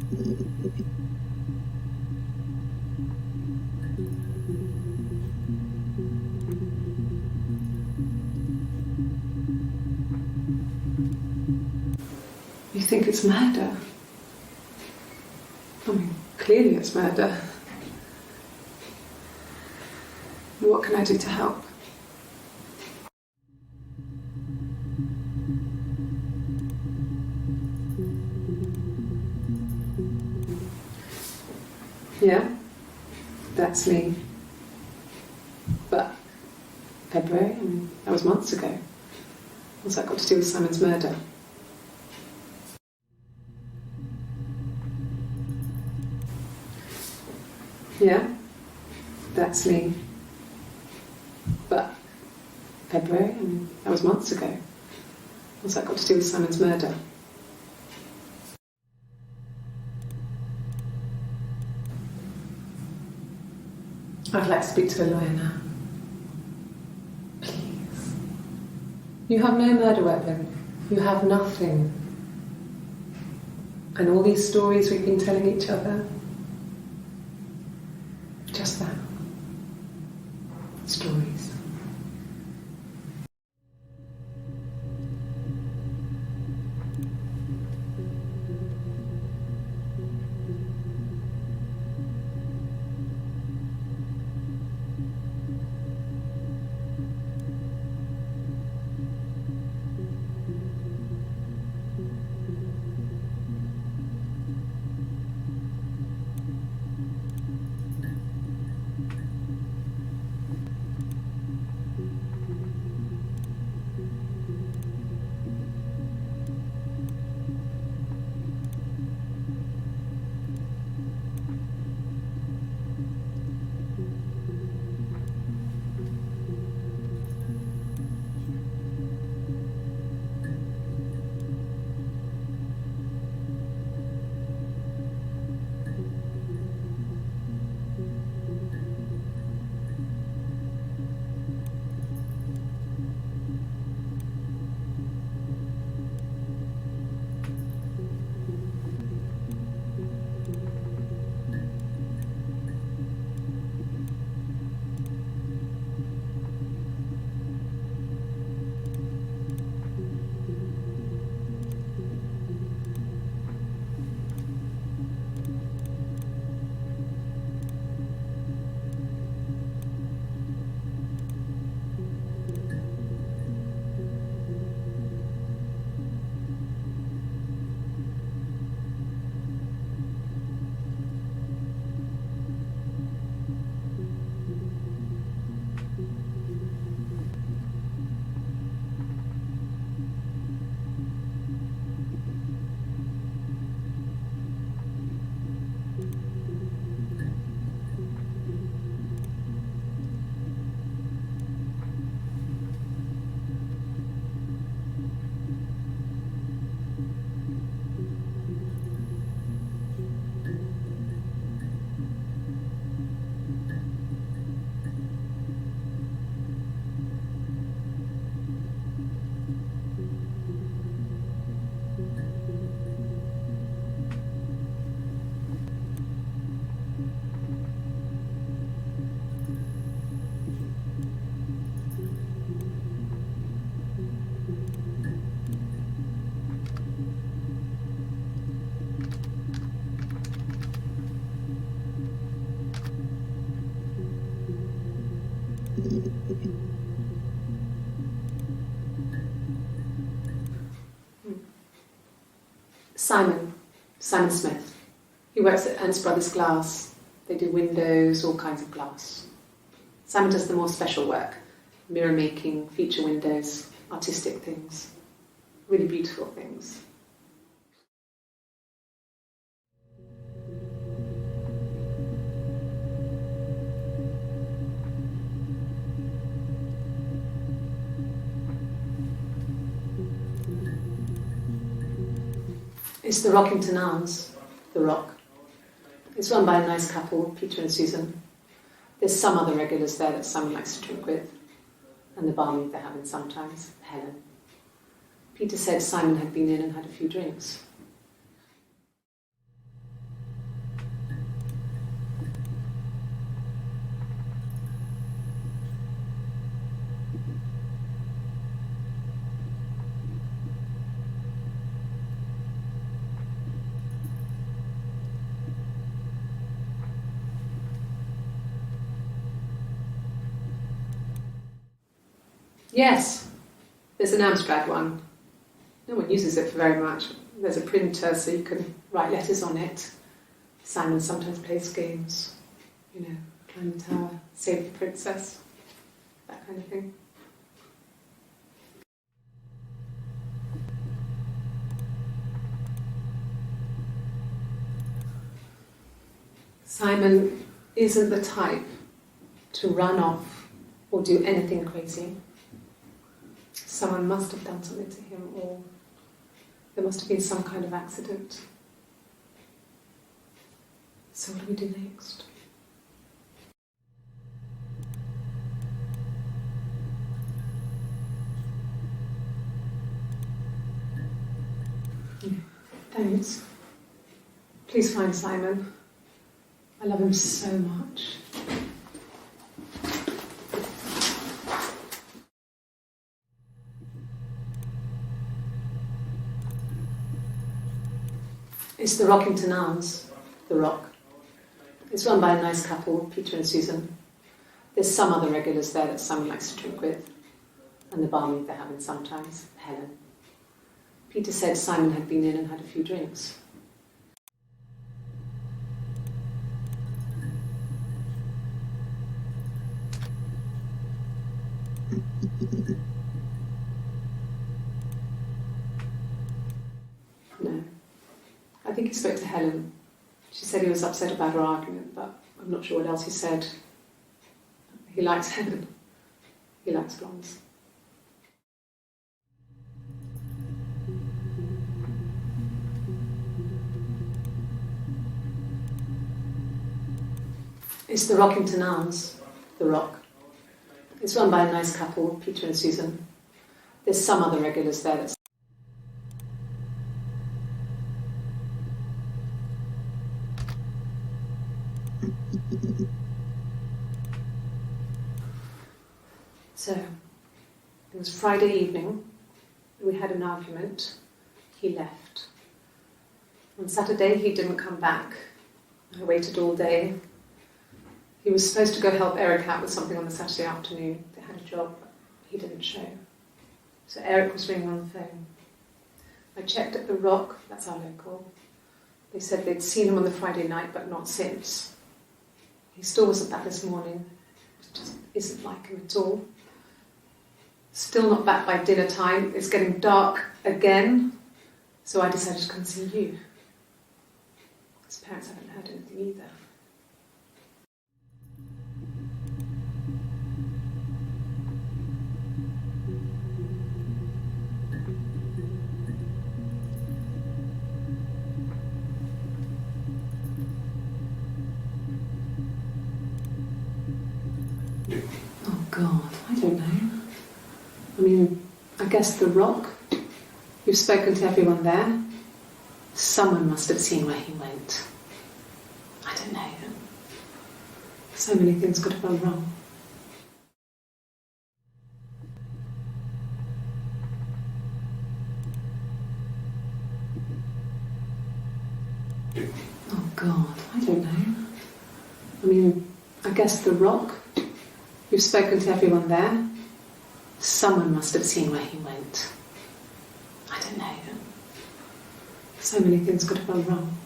You think it's murder? I mean, clearly it's murder. What can I do to help? Yeah, that's me. But February, I mean, that was months ago. What's that got to do with Simon's murder? Yeah, that's me. But February, I mean, that was months ago. What's that got to do with Simon's murder? I'd like to speak to a lawyer now. Please. You have no murder weapon. You have nothing. And all these stories we've been telling each other, just that. Stories. Simon Smith. He works at Ernst Brothers Glass. They do windows, all kinds of glass. Simon does the more special work, mirror making, feature windows, artistic things, really beautiful things. It's the Rockington Arms, The Rock. It's run by a nice couple, Peter and Susan. There's some other regulars there that Simon likes to drink with, and the barmaid they have in sometimes, Helen. Peter said Simon had been in and had a few drinks. Yes, there's an Amstrad one. No one uses it for very much. There's a printer so you can write letters on it. Simon sometimes plays games, climb the tower, save the princess, that kind of thing. Simon isn't the type to run off or do anything crazy. Someone must have done something to him, or there must have been some kind of accident. So what do we do next? Thanks. Please find Simon. I love him so much. It's the Rockington Arms, The Rock. It's run by a nice couple, Peter and Susan. There's some other regulars there that Simon likes to drink with, and the barmaid they're having sometimes, Helen. Peter said Simon had been in and had a few drinks. No. I think he spoke to Helen. She said he was upset about her argument, but I'm not sure what else he said. He likes Helen. He likes blondes. It's the Rockington Arms, The Rock. It's run by a nice couple, Peter and Susan. There's some other regulars there that's So, it was Friday evening. We had an argument. He left. On Saturday, he didn't come back. I waited all day. He was supposed to go help Eric out with something on the Saturday afternoon. They had a job, but he didn't show. So Eric was ringing on the phone. I checked at The Rock, that's our local. They said they'd seen him on the Friday night, but not since. He still wasn't back this morning. It just isn't like him at all. Still not back by dinner time. It's getting dark again. So I decided to come see you. His parents haven't heard anything either. Oh God, I don't know. I guess The Rock. You've spoken to everyone there. Someone must have seen where he went. I don't know. So many things could have gone wrong. Oh God, I don't know. I guess The Rock. You've spoken to everyone there. Someone must have seen where he went. I don't know. So many things could have gone wrong.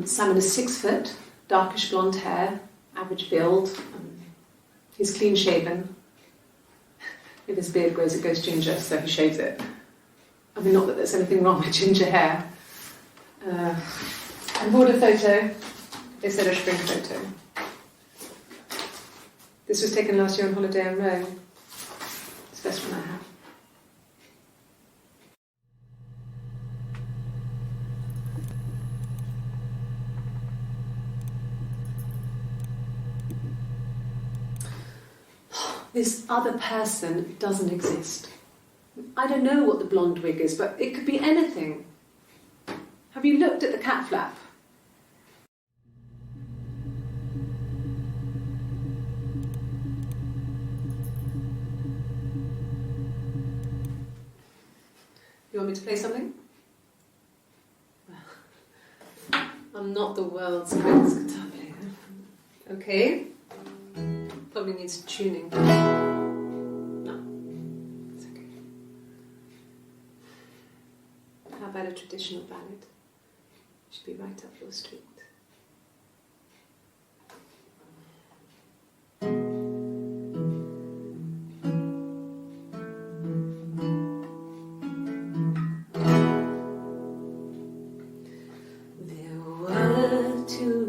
Simon is 6 foot, darkish blonde hair, average build. He's clean shaven. If his beard grows, it goes ginger, so he shaves it. Not that there's anything wrong with ginger hair. I bought a photo. They said I should bring a photo. This was taken last year on holiday in Rome. It's the best one I have. This other person doesn't exist. I don't know what the blonde wig is, but it could be anything. Have you looked at the cat flap? You want me to play something? I'm not the world's greatest guitar player. Okay. Probably needs tuning. No, it's okay. How about a traditional ballad? Should be right up your street.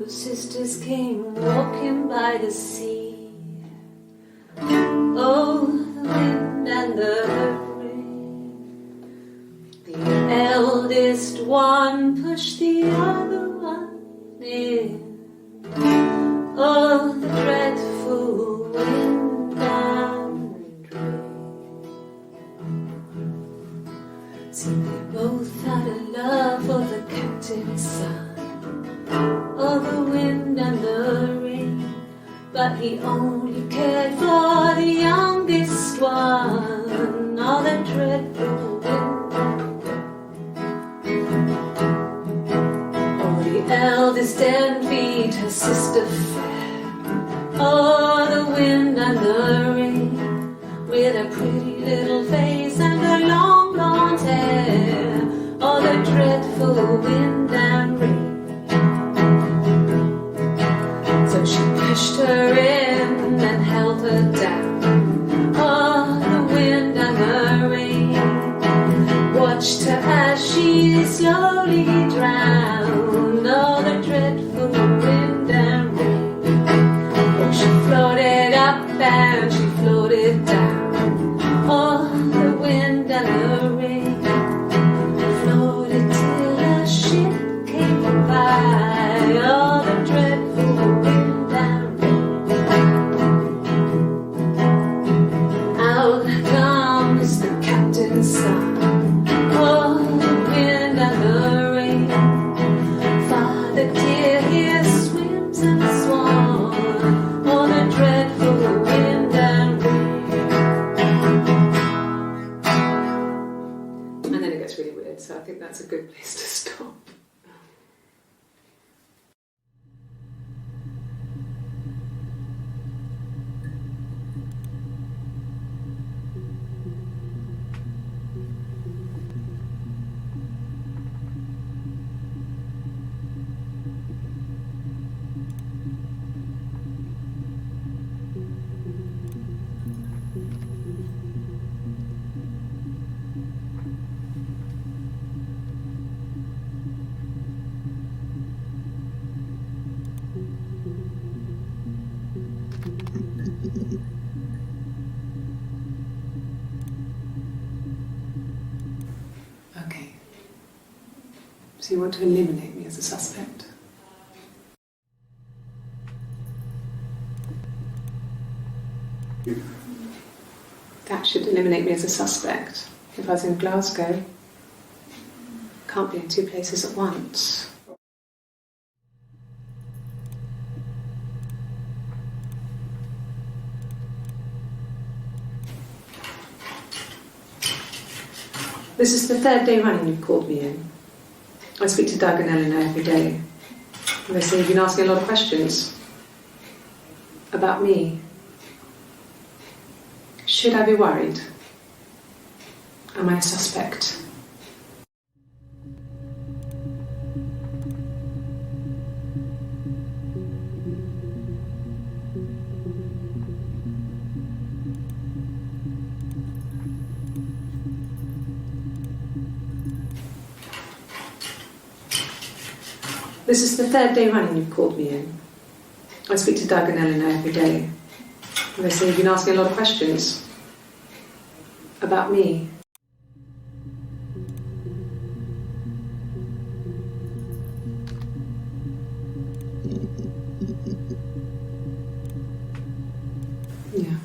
Sisters came walking by the sea. Oh, the wind and the rain. The eldest one pushed the other one in. Oh, the dreadful wind and rain. See, they both had a love for the captain's son. Oh, the wind and the rain, but he only cared for the youngest one. Oh, the dreadful wind and rain. Oh, the eldest envied her sister fair. Oh, the wind and the rain, with a pretty little face and her long blonde hair. Oh, the dreadful wind and rain. She pushed her in and held her down. Oh, the wind and the rain watched her as she slowly drowned. Oh, the dreadful wind and rain. Oh, she floated up and she floated down. Oh, the wind and the rain floated till a ship came by. Oh, the dreadful wind. Son. Oh, the wind and the rain. Father dear, here swims and swan. Oh, the dreadful wind and rain. And then it gets really weird, so I think that's a good place to stop. Okay. So you want to eliminate me as a suspect? That should eliminate me as a suspect. If I was in Glasgow, can't be in two places at once. This is the third day running you've called me in. I speak to Doug and Eleanor every day. And they say you've been asking a lot of questions about me. Should I be worried? Am I a suspect? This is the third day running you've called me in. I speak to Doug and Eleanor every day. And they say you've been asking a lot of questions about me. Yeah.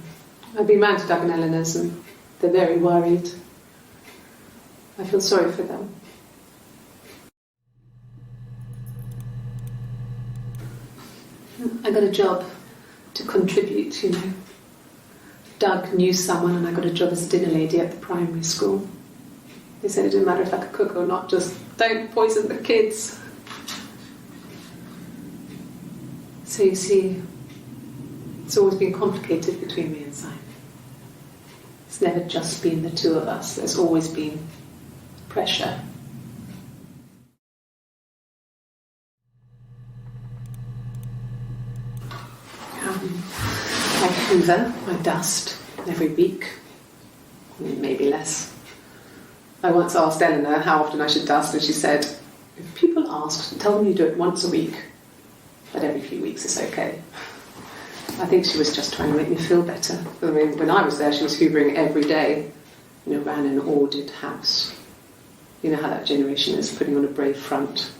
I've been round to Doug and Eleanor's and they're very worried. I feel sorry for them. I got a job to contribute, you know. Doug knew someone and I got a job as a dinner lady at the primary school. They said it didn't matter if I could cook or not, just don't poison the kids. So you see, it's always been complicated between me and Simon. It's never just been the two of us, there's always been pressure. I hoover, I dust every week, maybe less. I once asked Eleanor how often I should dust, and she said, if people ask, tell them you do it once a week, but every few weeks is okay. I think she was just trying to make me feel better. I mean, when I was there, she was hoovering every day, you know, ran an ordered house. You know how that generation is, putting on a brave front.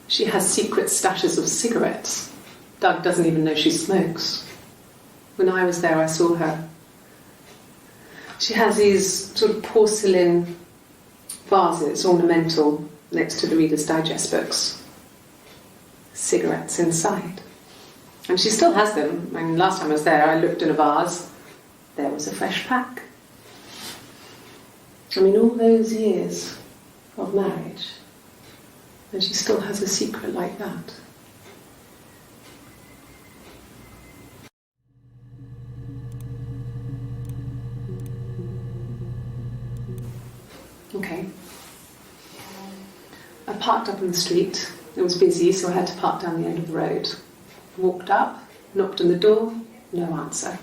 She has secret stashes of cigarettes. Doug doesn't even know she smokes. When I was there, I saw her. She has these sort of porcelain vases, ornamental, next to the Reader's Digest books. Cigarettes inside. And she still has them. I mean, last time I was there, I looked in a vase. There was a fresh pack. I mean, all those years of marriage, and she still has a secret like that. Okay. I parked up in the street. It was busy, so I had to park down the end of the road. Walked up, knocked on the door, no answer.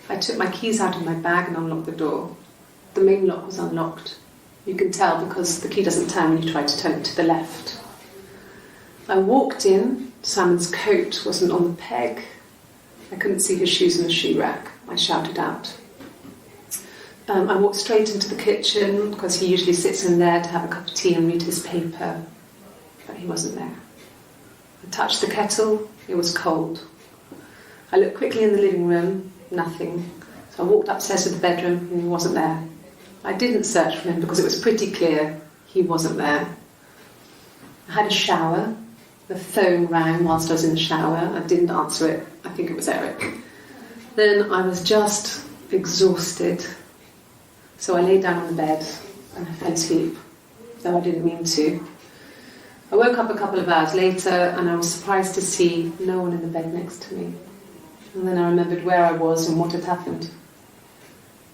I took my keys out of my bag and unlocked the door. The main lock was unlocked. You can tell because the key doesn't turn when you try to turn it to the left. I walked in. Simon's coat wasn't on the peg. I couldn't see his shoes in the shoe rack. I shouted out. I walked straight into the kitchen because he usually sits in there to have a cup of tea and read his paper, but he wasn't there. I touched the kettle. It was cold. I looked quickly in the living room. Nothing. So I walked upstairs to the bedroom and he wasn't there. I didn't search for him because it was pretty clear he wasn't there. I had a shower. The phone rang whilst I was in the shower. I didn't answer it. I think it was Eric. Then I was just exhausted. So I lay down on the bed and I fell asleep, though I didn't mean to. I woke up a couple of hours later and I was surprised to see no one in the bed next to me. And then I remembered where I was and what had happened.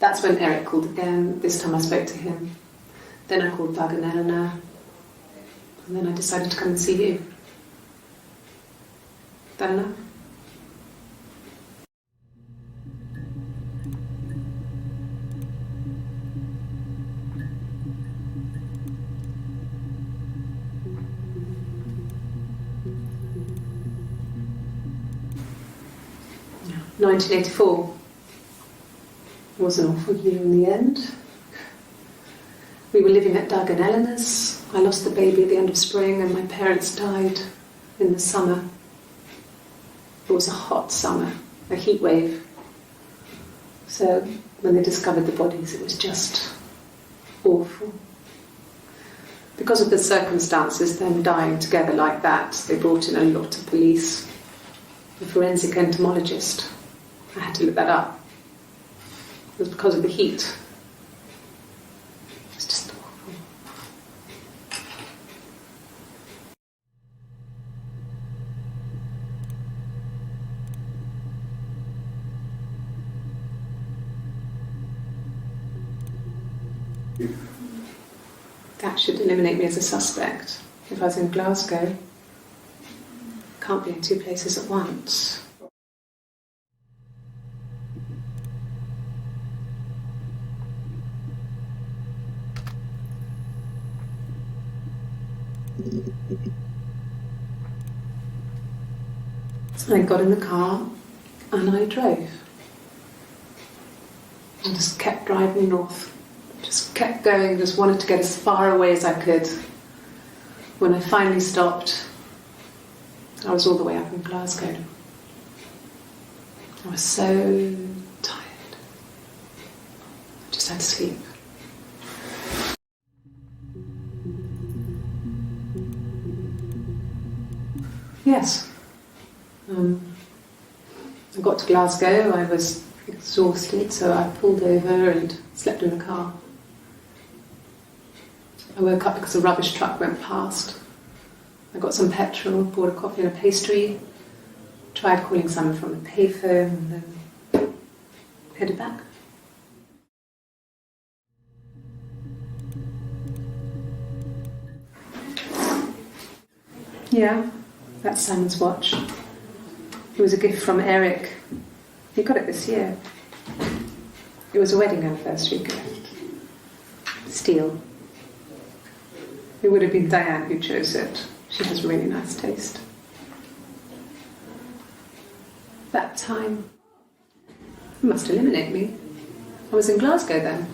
That's when Eric called again. This time I spoke to him. Then I called Doug and Eleanor. And then I decided to come and see you. That enough? Yeah. 1984 was an awful year in the end. We were living at Doug and Eleanor's. I lost the baby at the end of spring and my parents died in the summer. It was a hot summer, a heat wave. So when they discovered the bodies, it was just awful. Because of the circumstances, them dying together like that, they brought in a lot of police. A forensic entomologist. I had to look that up. It was because of the heat. It was just awful. That should eliminate me as a suspect. If I was in Glasgow, can't be in two places at once. So I got in the car and I drove. I just kept driving north. Just kept going, just wanted to get as far away as I could. When I finally stopped, I was all the way up in Glasgow. I was so tired. I just had to sleep. Yes. I got to Glasgow, I was exhausted, so I pulled over and slept in the car. I woke up because a rubbish truck went past. I got some petrol, bought a coffee and a pastry, tried calling someone from the payphone, and then headed back. Yeah, that's Simon's watch. It was a gift from Eric. He got it this year. It was a wedding anniversary gift. Steel. It would have been Diane who chose it. She has really nice taste. That time, it must eliminate me. I was in Glasgow then.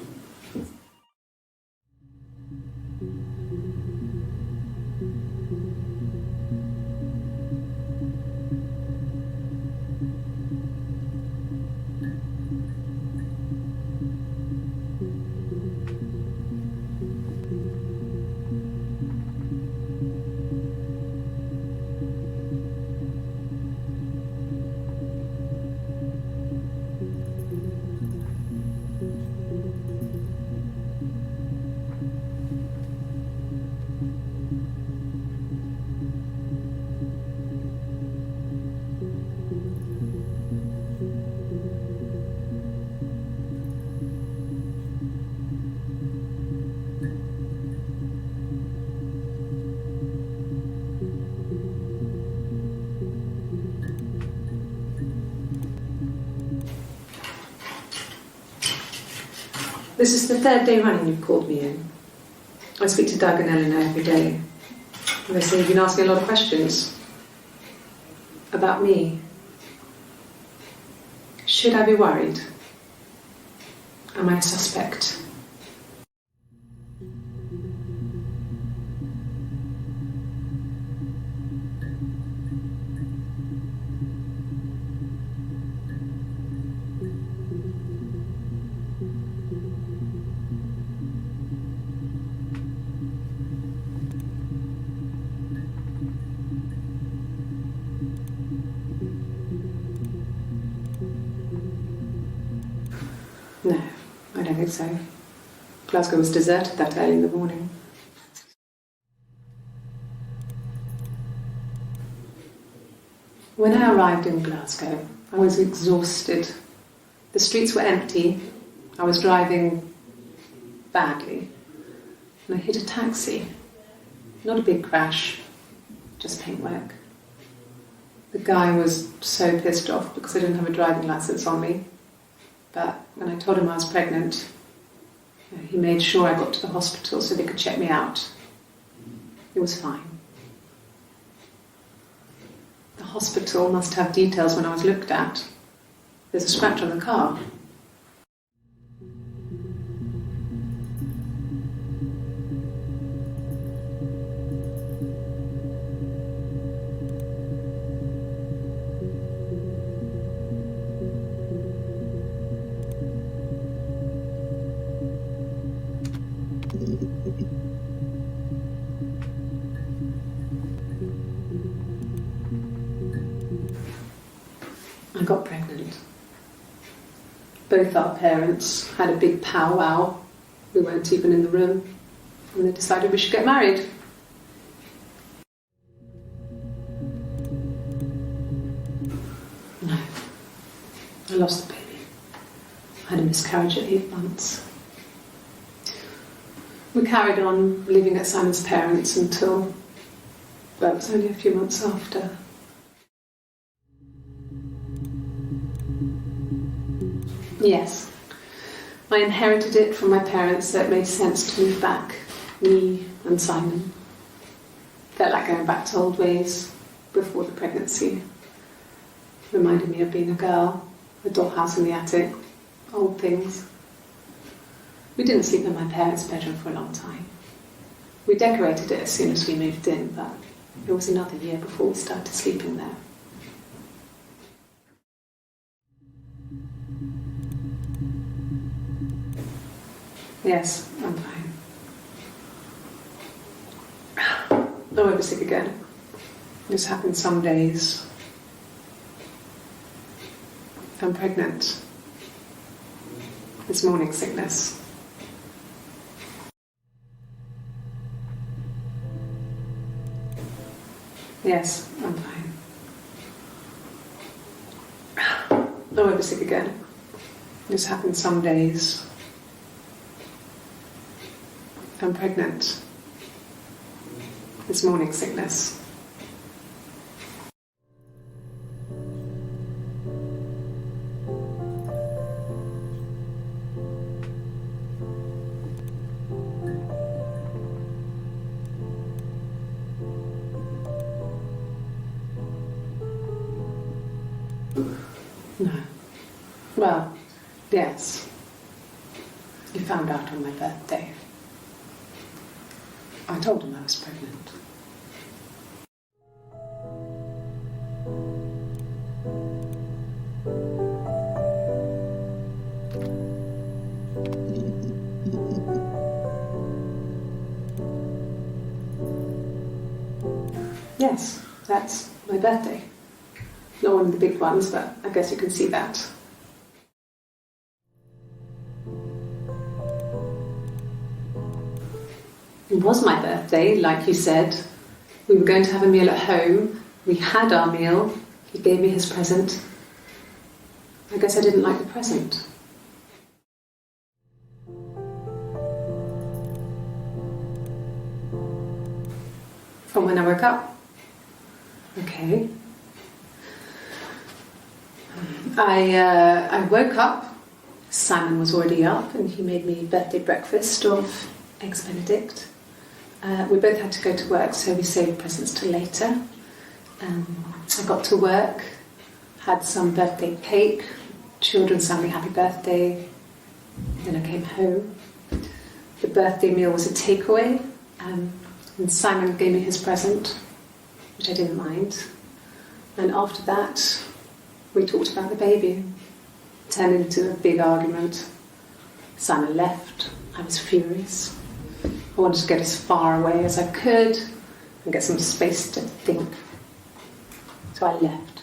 This is the third day running you've called me in. I speak to Doug and Eleanor every day. And they say you've been asking a lot of questions about me. Should I be worried? Am I a suspect? No, I don't think so. Glasgow was deserted that early in the morning. When I arrived in Glasgow, I was exhausted. The streets were empty. I was driving badly. And I hit a taxi. Not a big crash, just paintwork. The guy was so pissed off because I didn't have a driving licence on me. But when I told him I was pregnant, he made sure I got to the hospital so they could check me out. It was fine. The hospital must have details when I was looked at. There's a scratch on the car. I got pregnant. Both our parents had a big powwow. We weren't even in the room. And they decided we should get married. No. I lost the baby. I had a miscarriage at 8 months. We carried on living at Simon's parents until, well, it was only a few months after. Yes, I inherited it from my parents, so it made sense to move back, me and Simon. Felt like going back to old ways before the pregnancy. Reminded me of being a girl, a dollhouse in the attic, old things. We didn't sleep in my parents' bedroom for a long time. We decorated it as soon as we moved in, but it was another year before we started sleeping there. Yes, I'm fine. I won't be sick again. This happens some days. I'm pregnant. It's morning sickness. Yes, I'm fine. I won't be sick again. This happens some days. I'm pregnant. It's morning sickness. No. Well, yes. He found out on my birthday. I told him I was pregnant. Yes, that's my birthday. Not one of the big ones, but I guess you can see that. It was my birthday, like you said. We were going to have a meal at home. We had our meal. He gave me his present. I guess I didn't like the present. From when I woke up. Okay. I woke up. Simon was already up and he made me birthday breakfast of Eggs Benedict. We both had to go to work, so we saved presents till later. I got to work, had some birthday cake, children sang me happy birthday, then I came home. The birthday meal was a takeaway, and Simon gave me his present, which I didn't mind. And after that, we talked about the baby. It turned into a big argument. Simon left. I was furious. I wanted to get as far away as I could and get some space to think. So I left.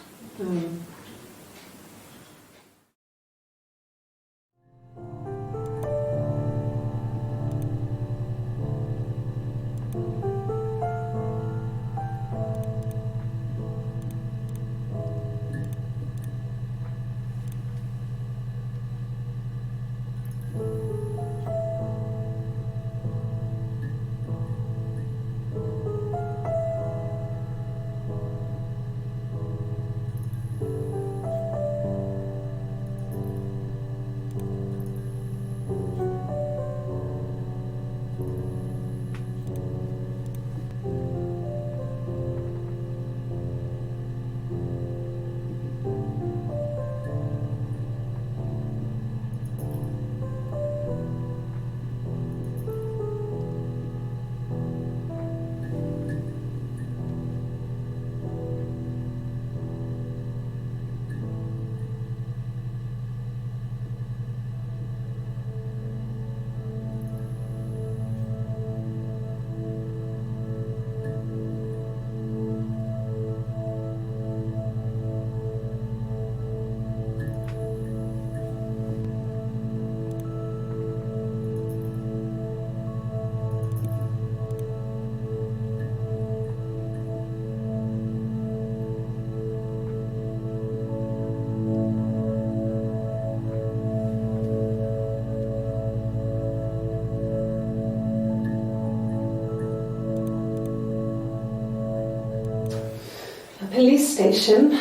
Police station.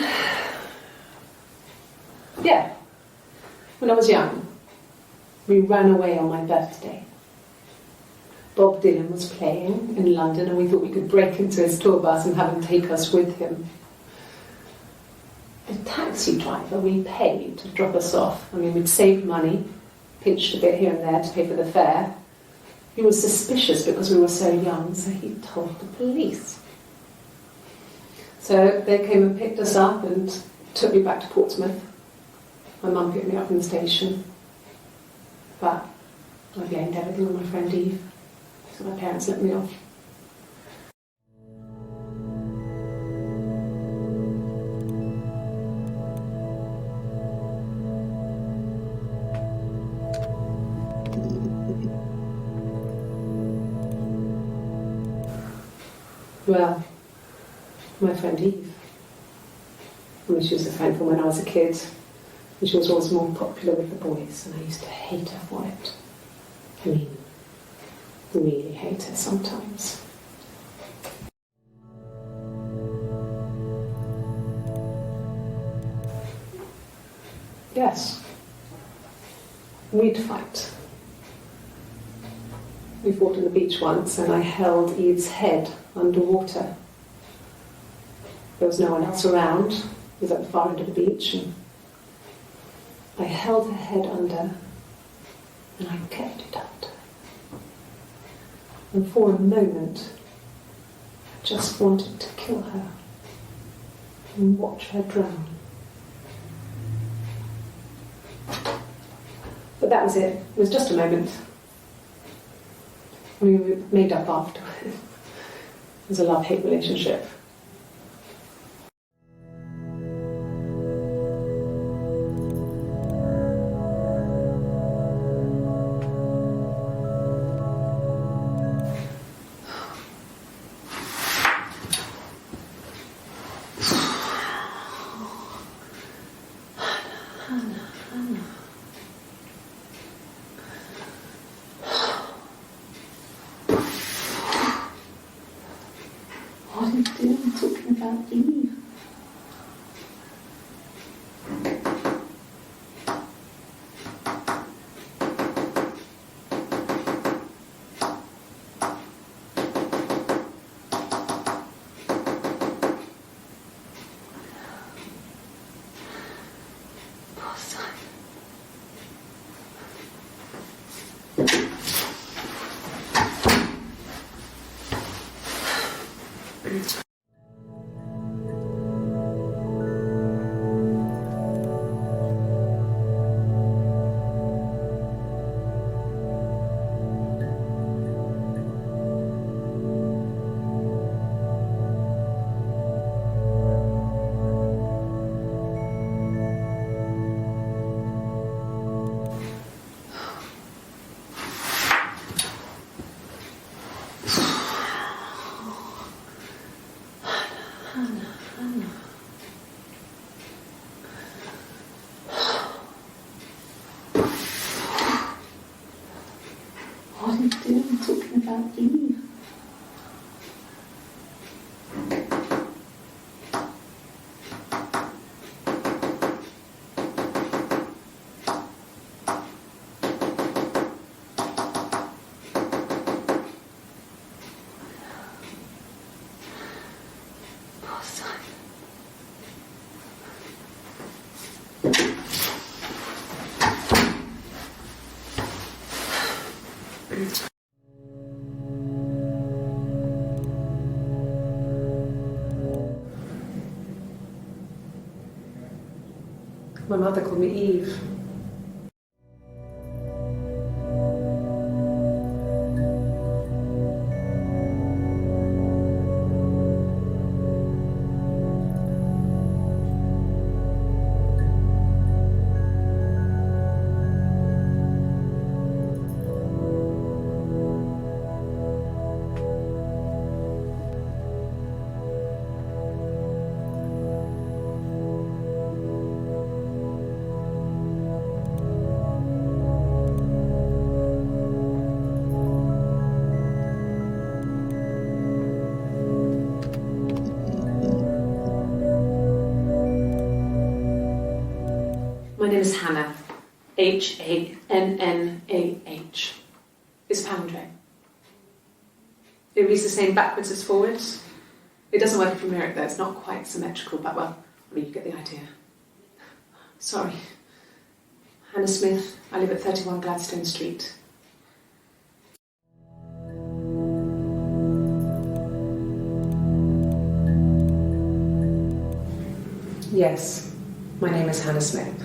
Yeah, when I was young, we ran away on my birthday. Bob Dylan was playing in London and we thought we could break into his tour bus and have him take us with him. The taxi driver we paid to drop us off, I mean we'd saved money, pinched a bit here and there to pay for the fare. He was suspicious because we were so young, so he told the police. So they came and picked us up and took me back to Portsmouth. My mum picked me up from the station. But I blamed everything on my friend Eve. So my parents let me off. Well, my friend Eve. I mean, she was a friend from when I was a kid. And she was always more popular with the boys, and I used to hate her for it. I mean, really hate her sometimes. Yes. We'd fight. We fought on the beach once, and I held Eve's head underwater. There was no one else around. It was at the far end of the beach, and I held her head under, and I kept it under. And for a moment, I just wanted to kill her and watch her drown. But that was it. It was just a moment. We made up after. It was a love-hate relationship. What are you doing talking about Eve? Poor Simon. What are you doing talking about Eve? Poor Simon. My mother called me Eve. My name is Hannah. Hannah. It's a palindrome. It reads the same backwards as forwards. It doesn't work if you mirror it though, it's not quite symmetrical, but well, I mean, you get the idea. Sorry. Hannah Smith, I live at 31 Gladstone Street. Yes, my name is Hannah Smith.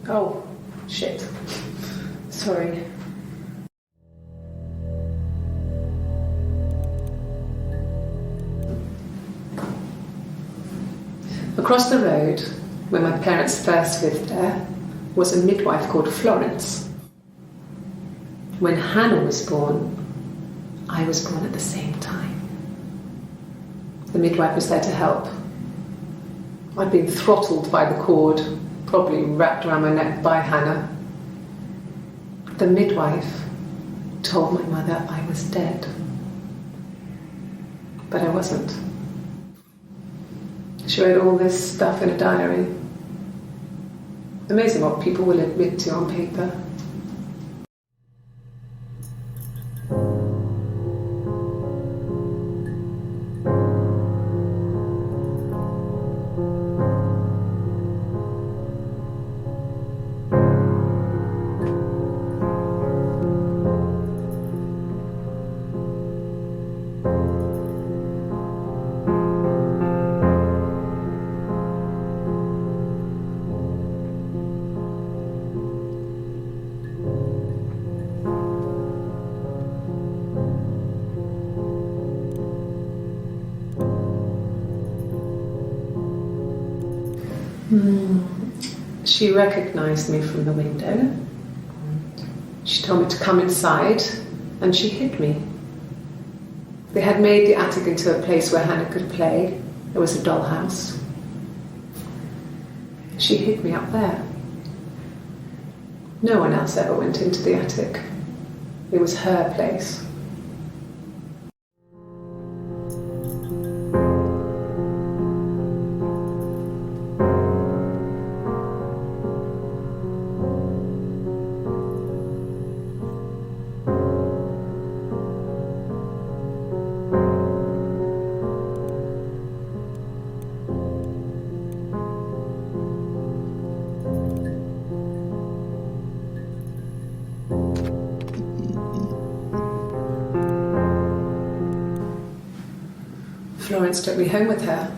Oh, shit. Sorry. Across the road, where my parents first lived there, was a midwife called Florence. When Hannah was born, I was born at the same time. The midwife was there to help. I'd been throttled by the cord, probably wrapped around my neck by Hannah. The midwife told my mother I was dead. But I wasn't. She wrote all this stuff in a diary. Amazing what people will admit to on paper. She recognised me from the window. She told me to come inside, and she hid me. They had made the attic into a place where Hannah could play. It was a dollhouse. She hid me up there. No one else ever went into the attic. It was her place. Florence took me home with her.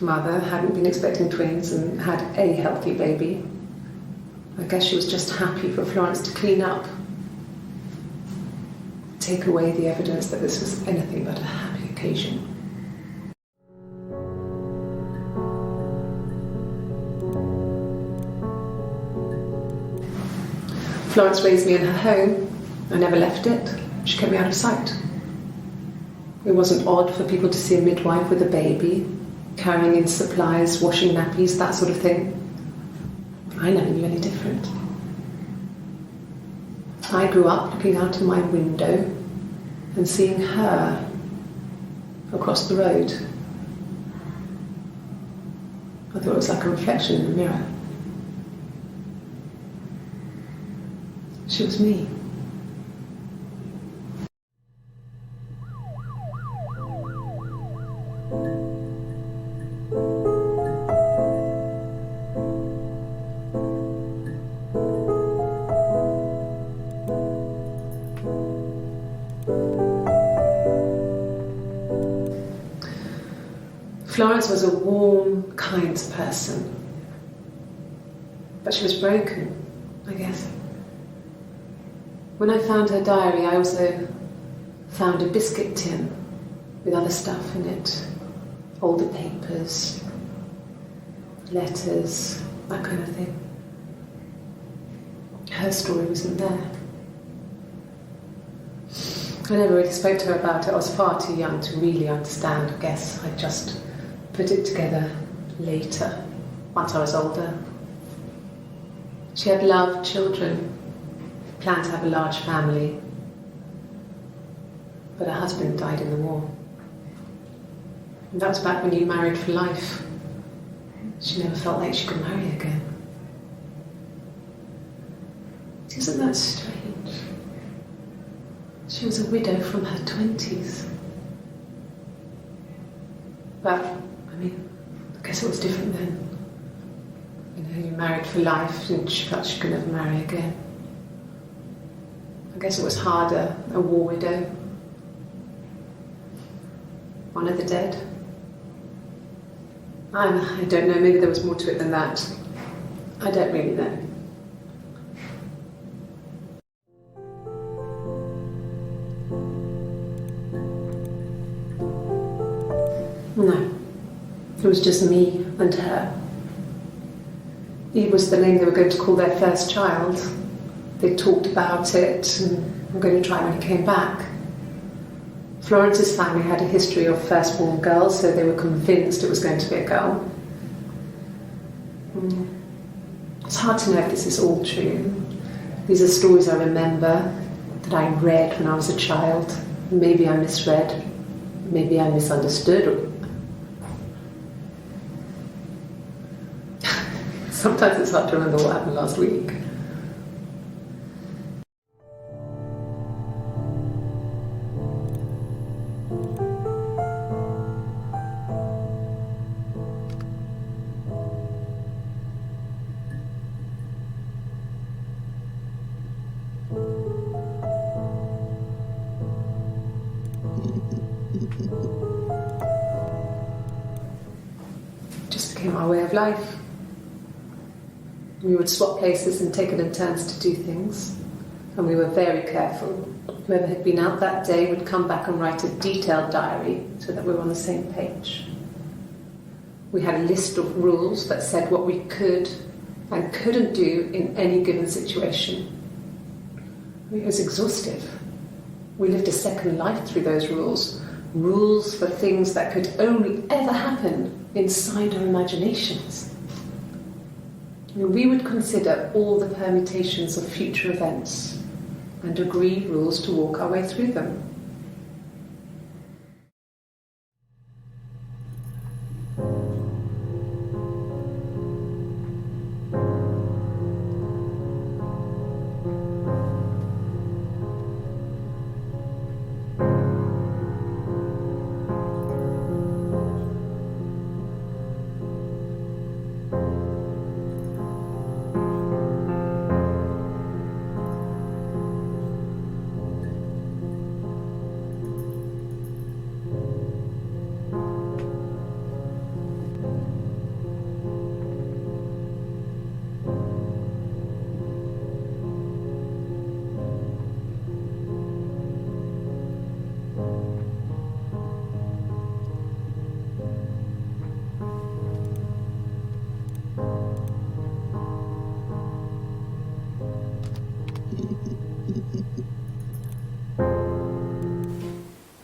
Mother hadn't been expecting twins and had a healthy baby. I guess she was just happy for Florence to clean up, take away the evidence that this was anything but a happy occasion. Florence raised me in her home. I never left it. She kept me out of sight. It wasn't odd for people to see a midwife with a baby, carrying in supplies, washing nappies, that sort of thing. I never knew any different. I grew up looking out of my window and seeing her across the road. I thought it was like a reflection in the mirror. She was me. Florence was a warm, kind person, but she was broken, I guess. When I found her diary, I also found a biscuit tin with other stuff in it, older papers, letters, that kind of thing. Her story wasn't there. I never really spoke to her about it. I was far too young to really understand, I guess. I just put it together later, once I was older. She had loved children, planned to have a large family, but her husband died in the war. And that was back when you married for life. She never felt like she could marry again. Isn't that strange? She was a widow from her 20s. But, I mean, I guess it was different then. You know, you married for life and she felt she could never marry again. I guess it was harder, a war widow. One of the dead. I don't know, maybe there was more to it than that. I don't really know. No, it was just me and her. Eve was the name they were going to call their first child. They talked about it and were going to try when he came back. Florence's family had a history of firstborn girls, so they were convinced it was going to be a girl. It's hard to know if this is all true. These are stories I remember that I read when I was a child. Maybe I misread, maybe I misunderstood. Sometimes it's hard to remember what happened last week. Just became our way of life. We would swap places and take it in turns to do things, and we were very careful. Whoever had been out that day would come back and write a detailed diary so that we were on the same page. We had a list of rules that said what we could and couldn't do in any given situation. It was exhaustive. We lived a second life through those rules. Rules for things that could only ever happen inside our imaginations. We would consider all the permutations of future events and agree rules to walk our way through them.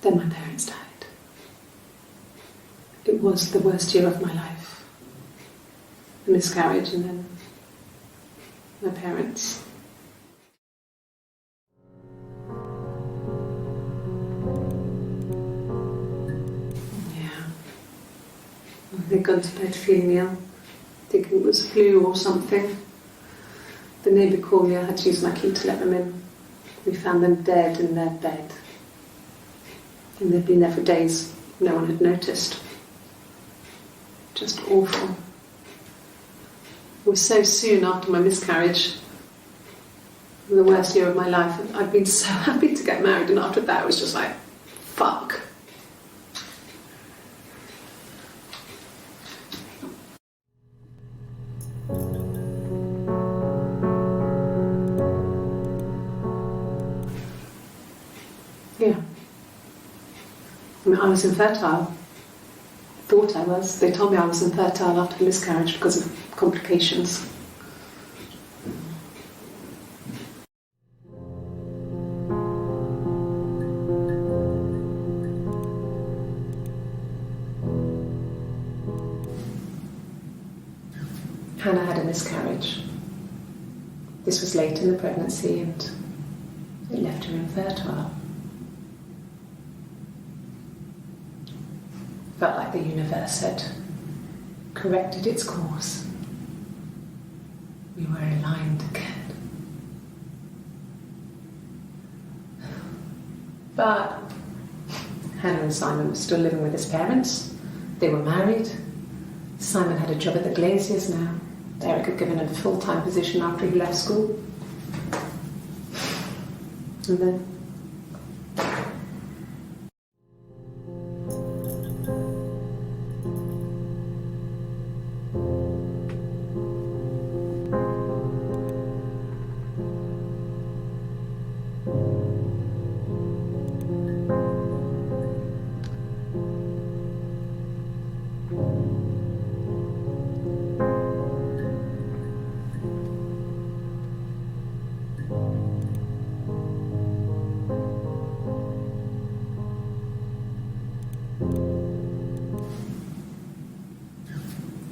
Then my parents died. It was the worst year of my life. A miscarriage and then my parents. Yeah. They'd gone to bed feeling ill, thinking it was flu or something. The neighbour called me, I had to use my key to let them in. We found them dead in their bed. And they'd been there for days. No one had noticed. Just awful. It was so soon after my miscarriage. The worst year of my life. I'd been so happy to get married, and after that it was just like, fuck. Yeah. I was infertile. Thought I was. They told me I was infertile after the miscarriage because of complications. Hannah had a miscarriage. This was late in the pregnancy and it left her infertile. Felt like the universe had corrected its course. We were aligned again. But Hannah and Simon were still living with his parents. They were married. Simon had a job at the Glaziers now. Eric had given him a full-time position after he left school. And then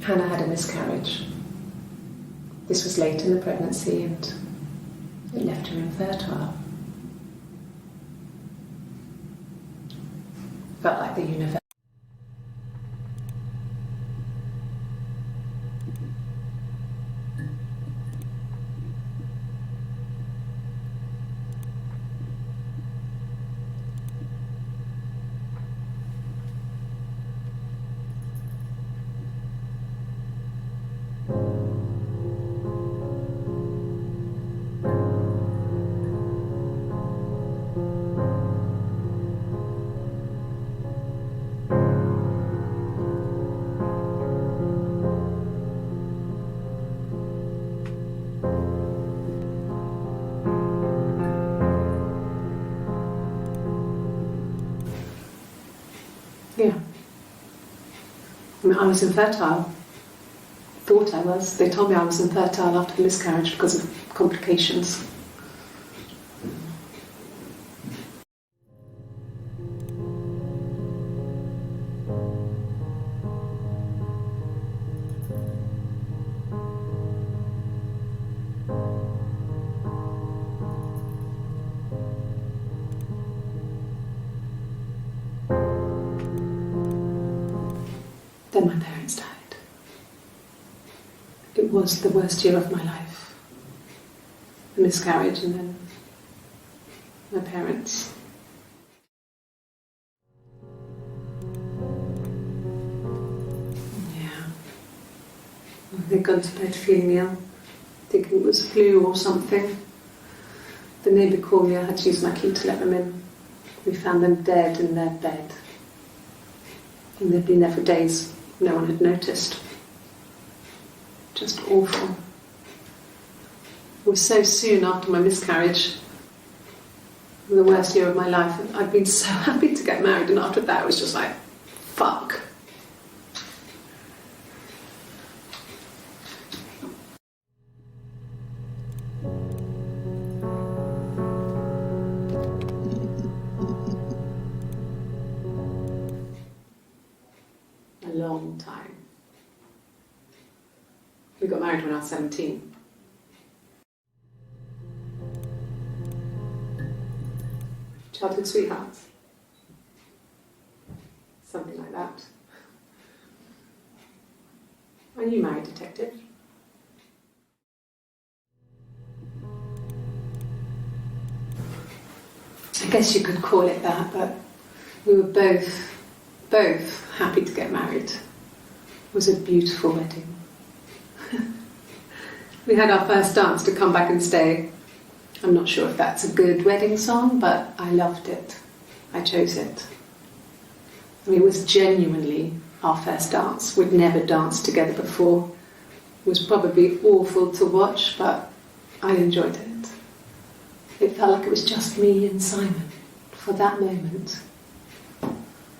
Hannah had a miscarriage. This was late in the pregnancy and it left her infertile. Felt like the universe. Yeah. I mean, I was infertile. Thought I was. They told me I was infertile after the miscarriage because of complications. Then my parents died. It was the worst year of my life. A miscarriage and then my parents. Yeah. They'd gone to bed feeling ill, thinking it was flu or something. The neighbour called me, I had to use my key to let them in. We found them dead in their bed. And they'd been there for days. No one had noticed. Just awful. It was so soon after my miscarriage, the worst year of my life. I'd been so happy to get married, and after that it was just like, fuck. A long time. We got married when I was 17. Childhood sweethearts. Something like that. Are you married, detective? I guess you could call it that, but we were both happy to get married. It was a beautiful wedding. We had our first dance to Come Back and Stay. I'm not sure if that's a good wedding song, but I loved it. I chose it. I mean, it was genuinely our first dance. We'd never danced together before. It was probably awful to watch, but I enjoyed it. It felt like it was just me and Simon for that moment.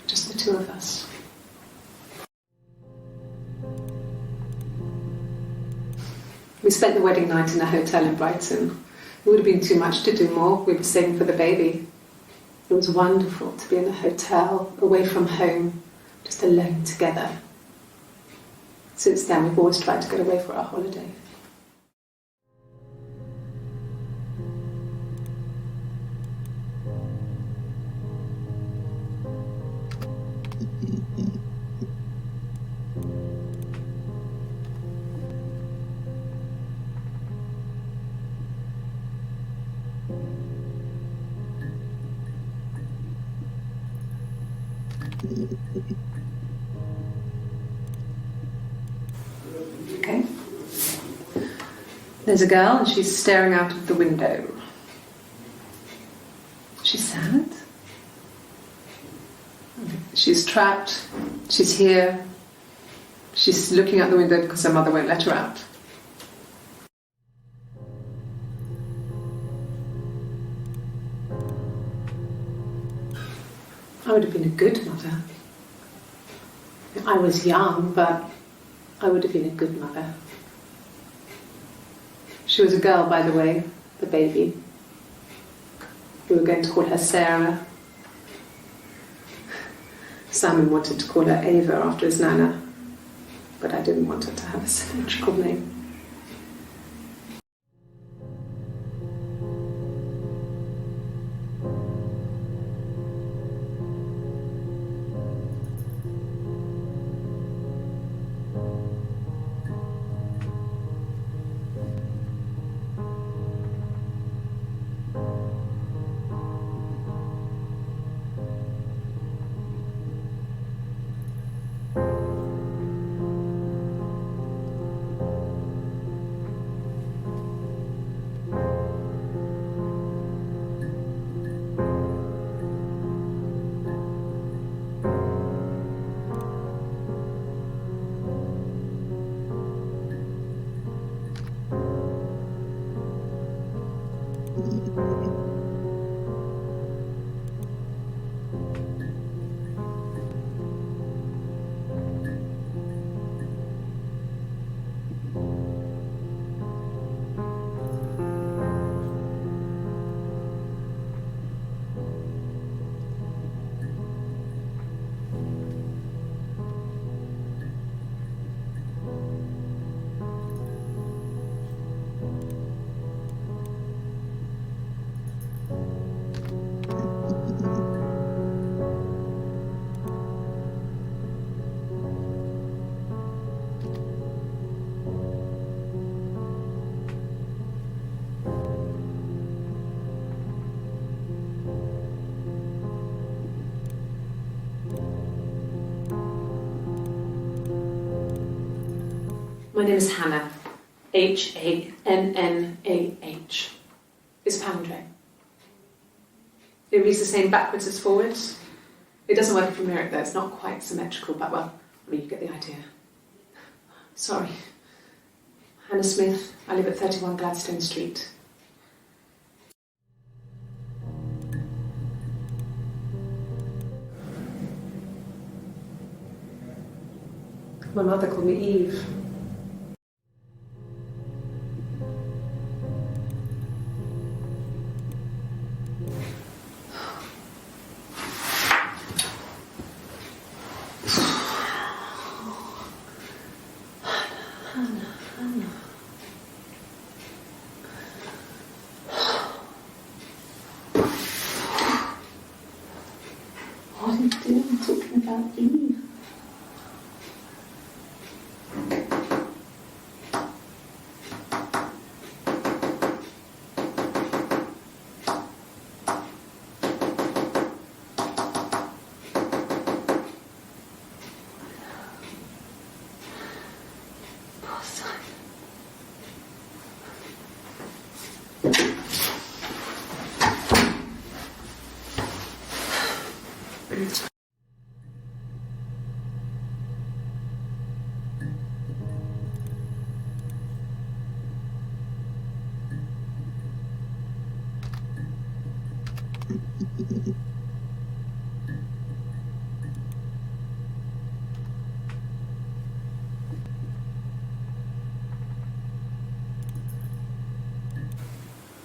Just the two of us. We spent the wedding night in a hotel in Brighton. It would have been too much to do more. We were saving for the baby. It was wonderful to be in a hotel, away from home, just alone together. Since then, we've always tried to get away for our holiday. Okay. There's a girl and she's staring out of the window. She's sad. She's trapped. She's here. She's looking out the window because her mother won't let her out. I would have been a good mother. I was young, but I would have been a good mother. She was a girl, by the way, the baby. We were going to call her Sarah. Simon wanted to call her Ava after his nana. but I didn't want it to have a symmetrical name. My name is Hannah, Hannah. It's Pandre. It reads the same backwards as forwards. It doesn't work if you mirror it though, it's not quite symmetrical, but well, I mean, you get the idea. Sorry. Hannah Smith, I live at 31 Gladstone Street. My mother called me Eve. What are you doing talking about Eve? Poor Simon.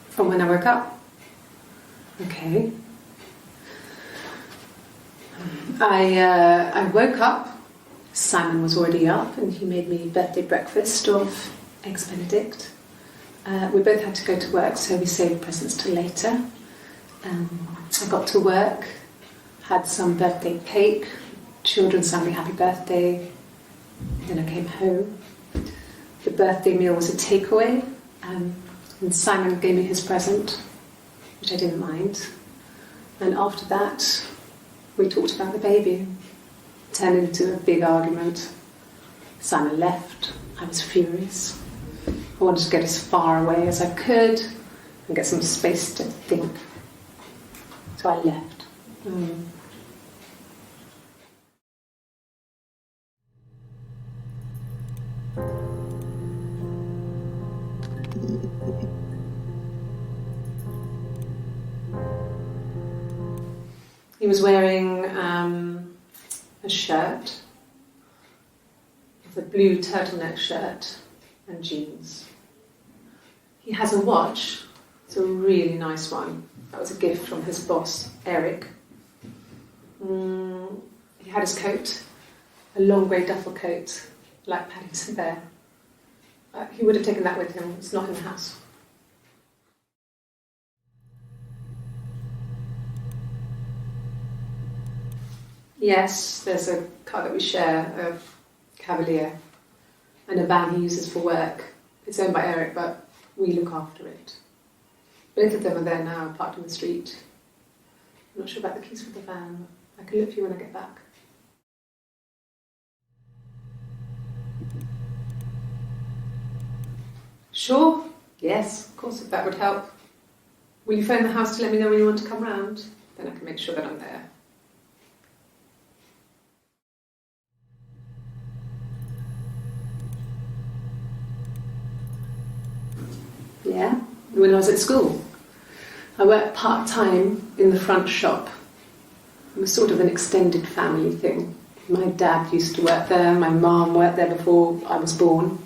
From when I woke up. Okay. I woke up, Simon was already up and he made me birthday breakfast of Eggs Benedict. We both had to go to work, so we saved presents till later. I got to work, had some birthday cake, children sang me happy birthday, then I came home. The birthday meal was a takeaway, and Simon gave me his present, which I didn't mind. And after that, we talked about the baby. It turned into a big argument. Simon left. I was furious. I wanted to get as far away as I could and get some space to think. So I left. He was wearing a shirt, a blue turtleneck shirt and jeans. He has a watch, it's a really nice one. That was a gift from his boss, Eric. He had his coat, a long grey duffel coat, like Paddington Bear. He would have taken that with him. It's not in the house. Yes, there's a car that we share, a Cavalier, and a van he uses for work. It's owned by Eric, but we look after it. Both of them are there now, parked on the street. I'm not sure about the keys for the van. I can look for you when I get back. Sure. Yes, of course, if that would help. Will you phone the house to let me know when you want to come round? Then I can make sure that I'm there. Yeah, when I was at school. I worked part-time in the front shop. It was sort of an extended family thing. My dad used to work there, my mum worked there before I was born.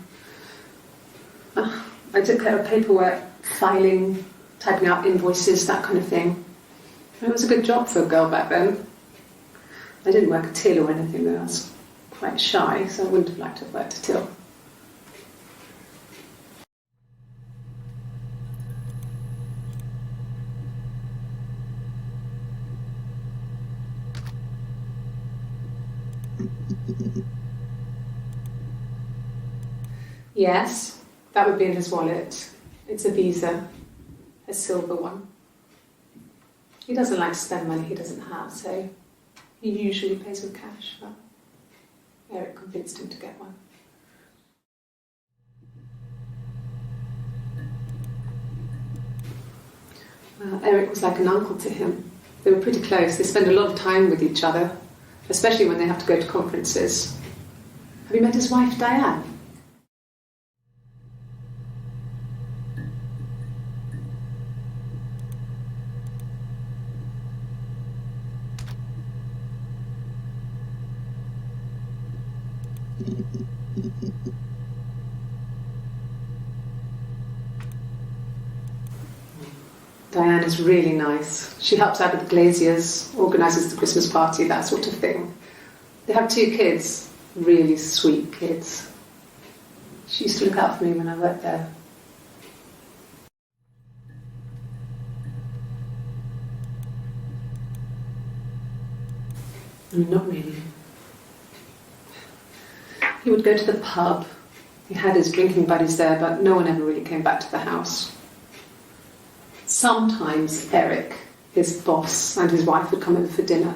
I took care of paperwork, filing, typing out invoices, that kind of thing. It was a good job for a girl back then. I didn't work a till or anything though. I was quite shy, so I wouldn't have liked to have worked a till. Yes, that would be in his wallet. It's a Visa, a silver one. He doesn't like to spend money he doesn't have, so he usually pays with cash, but Eric convinced him to get one. Eric was like an uncle to him. They were pretty close. They spend a lot of time with each other, especially when they have to go to conferences. Have you met his wife, Diane? Diane is really nice. She helps out with the glaziers, organises the Christmas party, that sort of thing. They have 2 kids, really sweet kids. She used to look out for me when I worked there. Not really. He would go to the pub. He had his drinking buddies there, but no one ever really came back to the house. Sometimes Eric, his boss, and his wife would come over for dinner.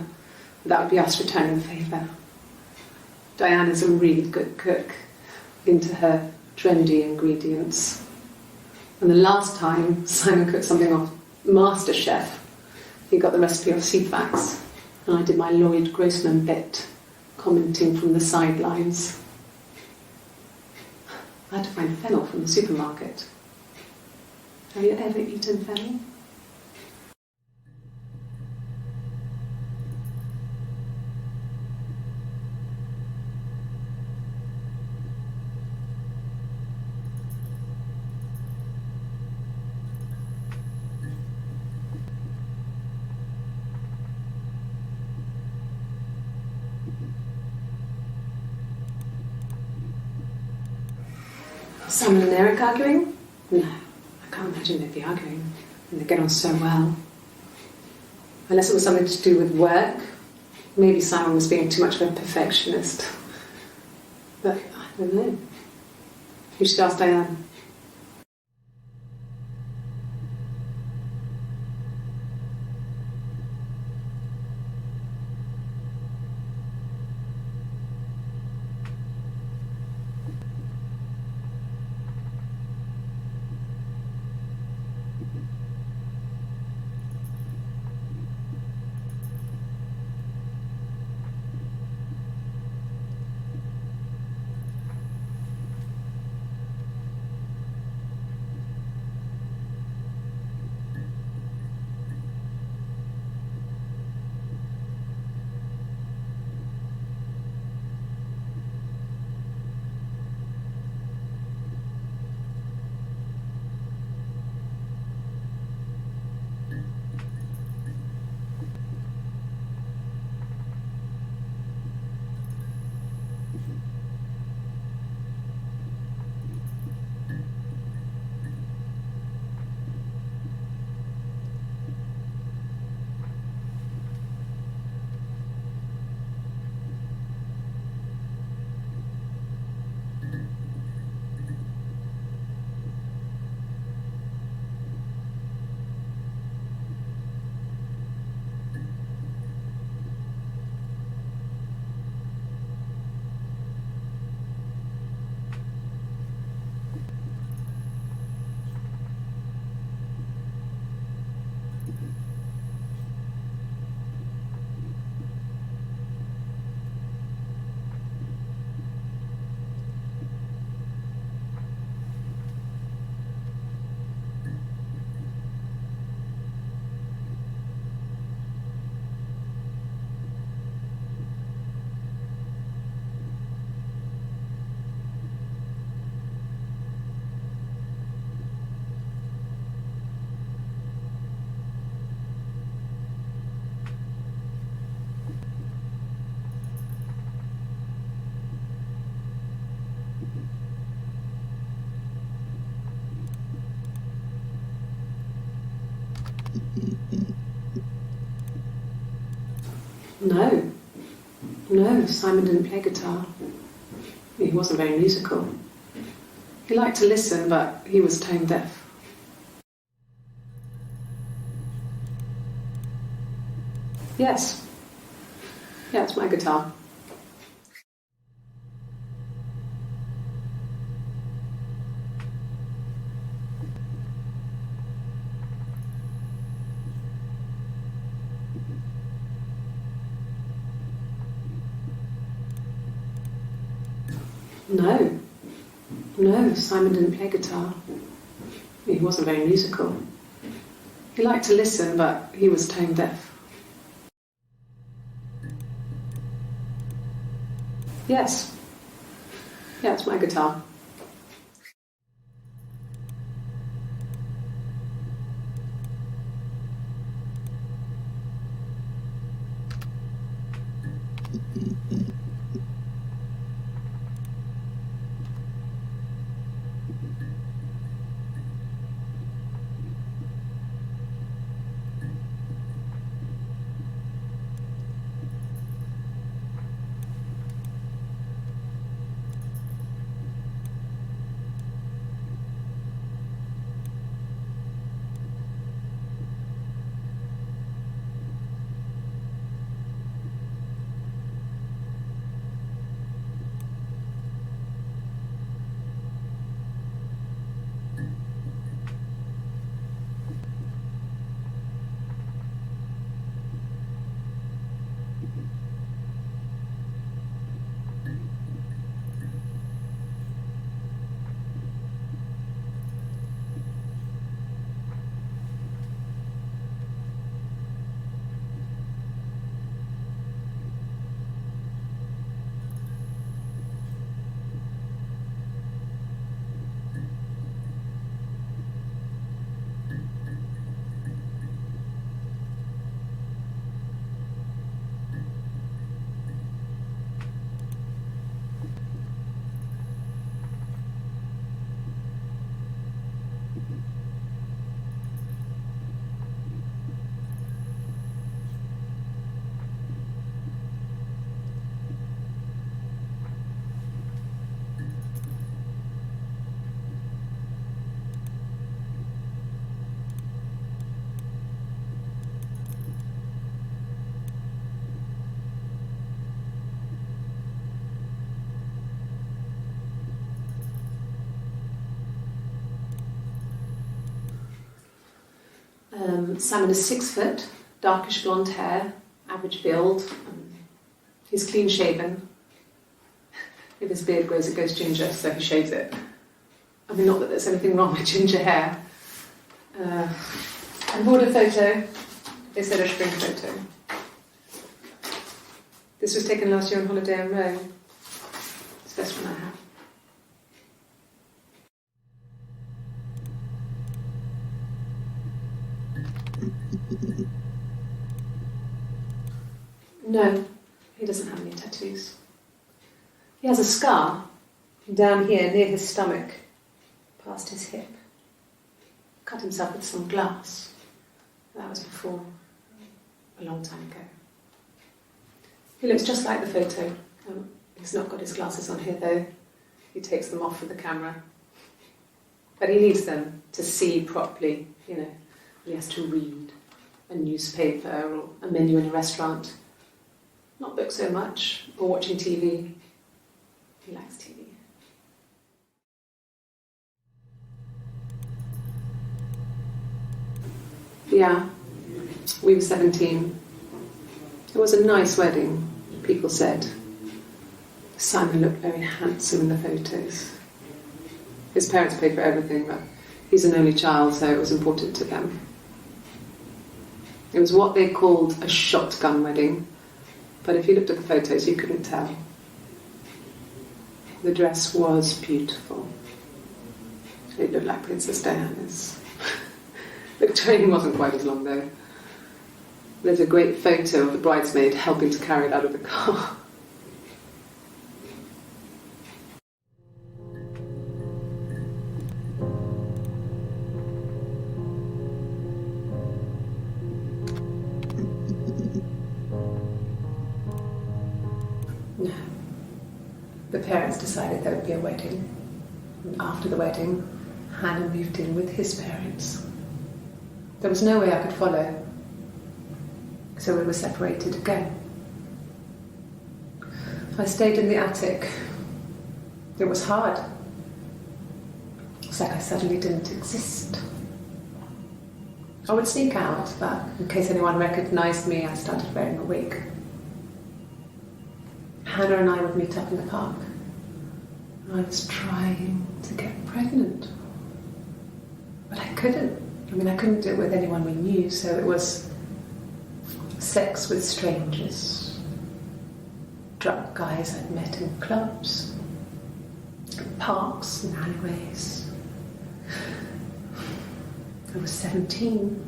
That would be us returning the favour. Diane is a really good cook, into her trendy ingredients. And the last time Simon cooked something off MasterChef, he got the recipe off Ceefax, and I did my Lloyd Grossman bit, commenting from the sidelines. I had to find fennel from the supermarket. Have you ever eaten fennel? Simon and Eric arguing? No, I can't imagine they'd be arguing. And they get on so well. Unless it was something to do with work. Maybe Simon was being too much of a perfectionist. But I don't know. You should ask Diane. No. No, Simon didn't play guitar. He wasn't very musical. He liked to listen, but he was tone deaf. Yes. Yeah, it's my guitar. No. No, Simon didn't play guitar. He wasn't very musical. He liked to listen, but he was tone deaf. Yes. Yeah, it's my guitar. Simon is 6 foot, darkish blonde hair, average build. He's clean shaven. If his beard grows, it goes ginger, so he shaves it. I mean, not that there's anything wrong with ginger hair. And bought a photo. They said a spring photo. This was taken last year on holiday in Rome. It's the best one I have. No, he doesn't have any tattoos. He has a scar down here near his stomach, past his hip. Cut himself with some glass. That was before, a long time ago. He looks just like the photo. He's not got his glasses on here though. He takes them off with the camera. But he needs them to see properly, you know. He has to read a newspaper or a menu in a restaurant. Not books so much, or watching TV. He likes TV. Yeah, we were 17. It was a nice wedding, people said. Simon looked very handsome in the photos. His parents paid for everything, but he's an only child, so it was important to them. It was what they called a shotgun wedding. But if you looked at the photos, you couldn't tell. The dress was beautiful. It looked like Princess Diana's. The train wasn't quite as long though. There's a great photo of the bridesmaid helping to carry it out of the car. parents decided there would be a wedding. And after the wedding, Hannah moved in with his parents. There was no way I could follow, so we were separated again. I stayed in the attic. It was hard. It's like I suddenly didn't exist. I would sneak out, but in case anyone recognised me, I started wearing a wig. Hannah and I would meet up in the park. I was trying to get pregnant, but I couldn't. I couldn't do it with anyone we knew, so it was sex with strangers, drunk guys I'd met in clubs, parks and alleyways. I was 17.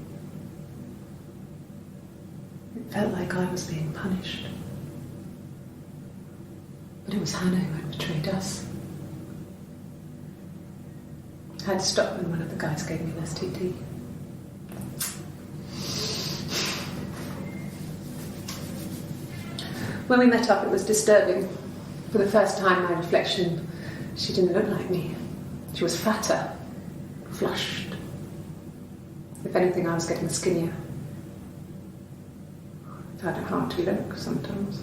It felt like I was being punished. But it was Hannah who had betrayed us. I had to stop when one of the guys gave me an STD. When we met up, it was disturbing. For the first time, my reflection, she didn't look like me. She was fatter, flushed. If anything, I was getting skinnier. I found it hard to look sometimes.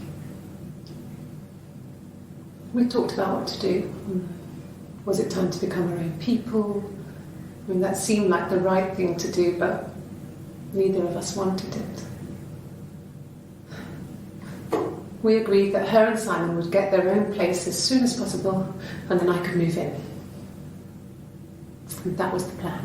We talked about what to do. Was it time to become our own people? That seemed like the right thing to do, but neither of us wanted it. We agreed that her and Simon would get their own place as soon as possible, and then I could move in. And that was the plan.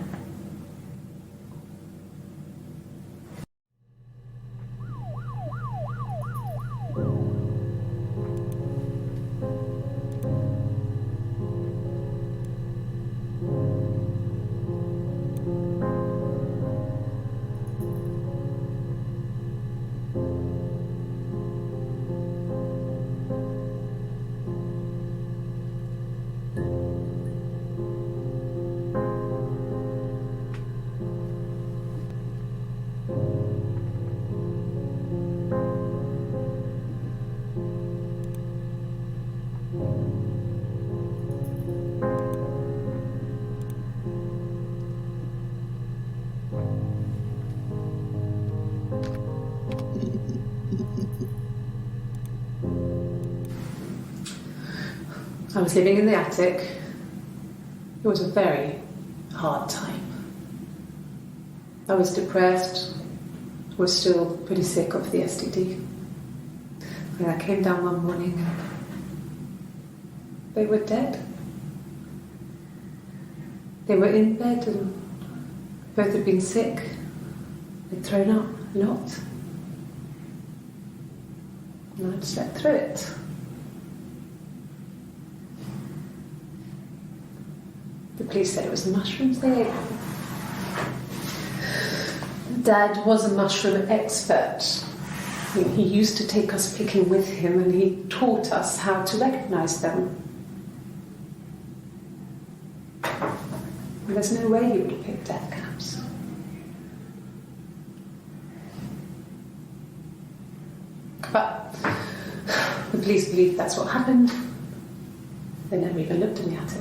I was living in the attic. It was a very hard time. I was depressed, was still pretty sick of the STD. And I came down one morning and they were dead. They were in bed and both had been sick. They'd thrown up a lot. And I'd slept through it. The police said it was the mushrooms they ate. Dad was a mushroom expert. He used to take us picking with him and he taught us how to recognise them. And there's no way you would have picked death caps. But the police believe that's what happened. They never even looked in the attic.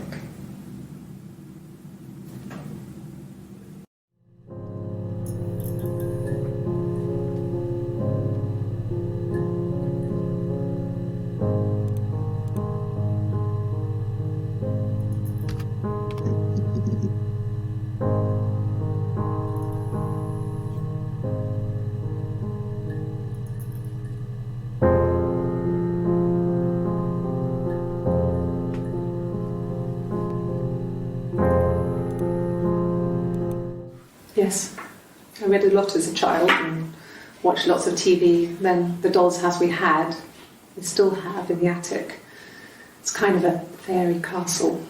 Yes, I read a lot as a child and watched lots of TV. Then the doll's house we had, we still have in the attic. It's kind of a fairy castle.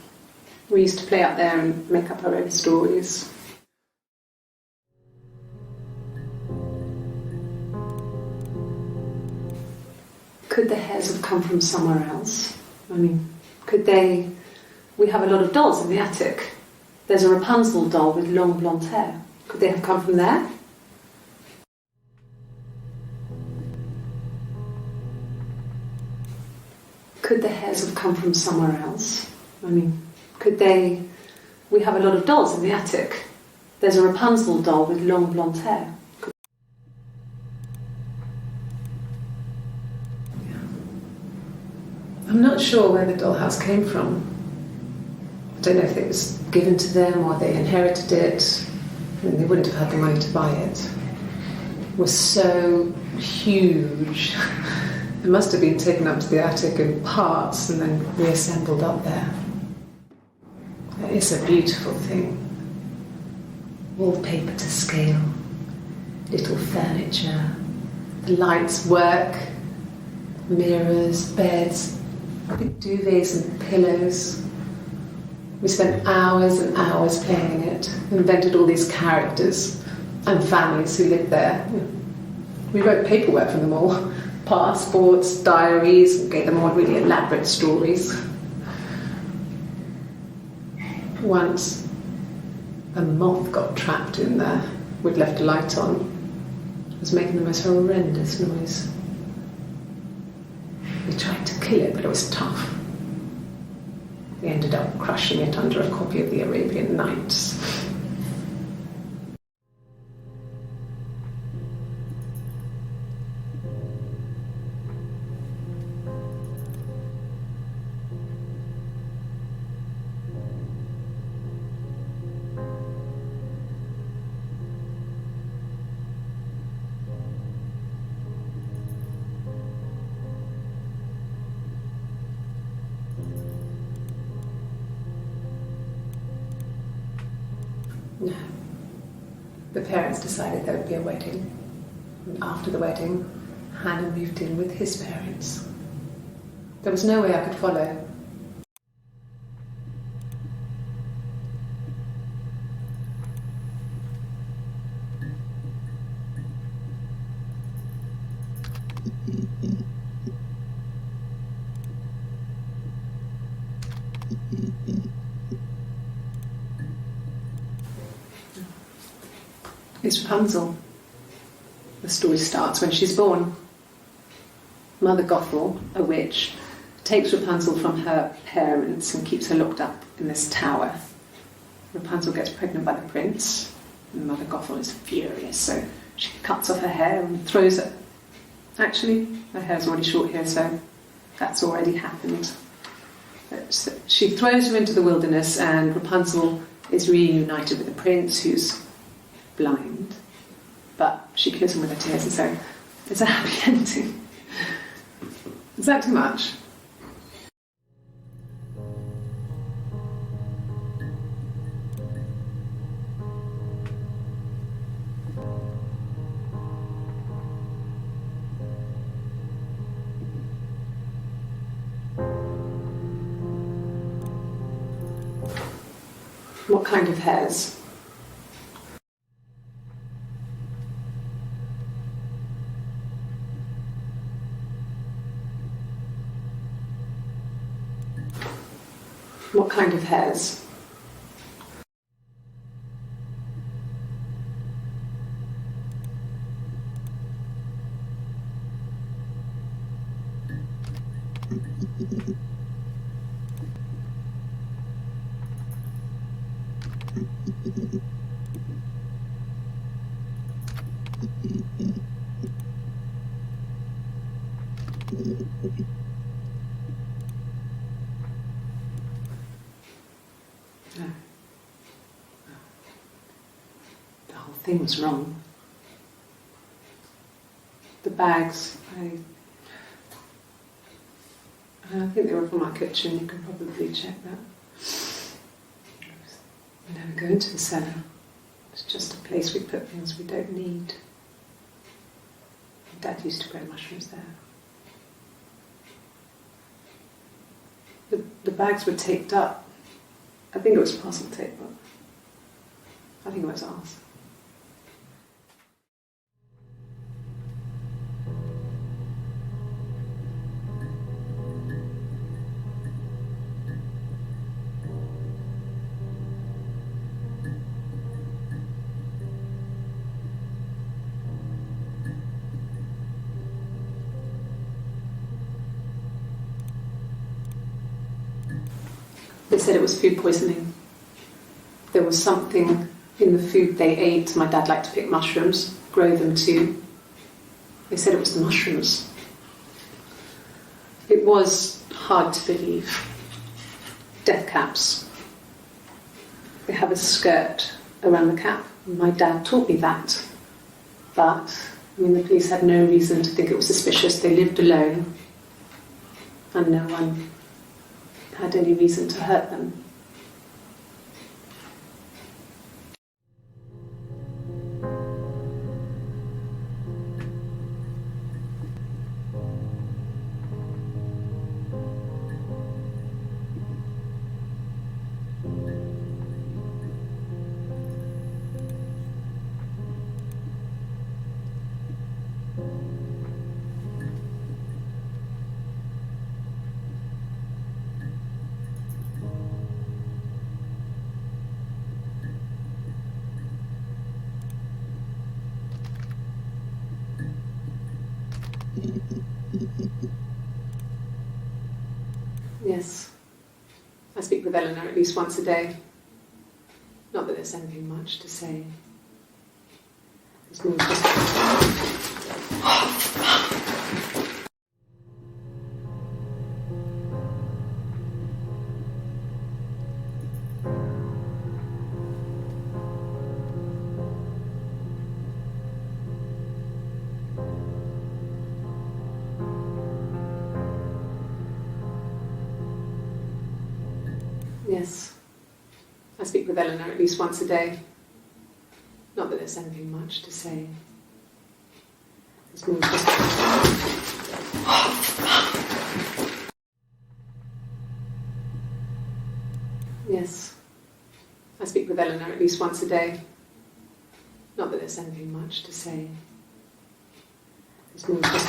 We used to play out there and make up our own stories. Could the hairs have come from somewhere else? Could they... We have a lot of dolls in the attic. There's a Rapunzel doll with long blonde hair. Could they have come from there? Could the hairs have come from somewhere else? I mean, could they... We have a lot of dolls in the attic. There's a Rapunzel doll with long blonde hair. I'm not sure where the dollhouse came from. I don't know if it was given to them or they inherited it. I mean, they wouldn't have had the money to buy it. It was so huge. It must have been taken up to the attic in parts and then reassembled up there. It's a beautiful thing. Wallpaper to scale, little furniture, the lights work, mirrors, beds, big duvets and pillows. We spent hours and hours playing it, invented all these characters and families who lived there. We wrote paperwork for them all, passports, diaries, and gave them all really elaborate stories. Once, a moth got trapped in there. We'd left a light on. It was making the most horrendous noise. We tried to kill it, but it was tough. We ended up crushing it under a copy of the Arabian Nights. No. The parents decided there would be a wedding. And after the wedding, Hannah moved in with his parents. There was no way I could follow. It's Rapunzel. The story starts when she's born. Mother Gothel, a witch, takes Rapunzel from her parents and keeps her locked up in this tower. Rapunzel gets pregnant by the prince, and Mother Gothel is furious, so she cuts off her hair and throws it. Actually, her hair's already short here, so that's already happened. So she throws her into the wilderness, and Rapunzel is reunited with the prince, who's blind, but she kills him with her tears, and so it's a happy ending. Is that too much? What kind of hairs? What kind of hairs? No. The whole thing was wrong. The bags, I think they were from our kitchen. You can probably check that. We never go into the cellar. It's just a place we put things we don't need. Dad used to grow mushrooms there. The bags were taped up. I think it was parcel tape, but I think it was ours. They said it was food poisoning. There was something in the food they ate. My dad liked to pick mushrooms, grow them too. They said it was the mushrooms. It was hard to believe. Death caps. They have a skirt around the cap. My dad taught me that. But, the police had no reason to think it was suspicious. They lived alone. And no one had any reason to hurt them. Yes. I speak with Eleanor at least once a day. Not that there's anything much to say. There's more just... Yes. I speak with Eleanor at least once a day. Not that there's anything much to say. There's more just... Yes. I speak with Eleanor at least once a day. Not that there's anything much to say. There's more just...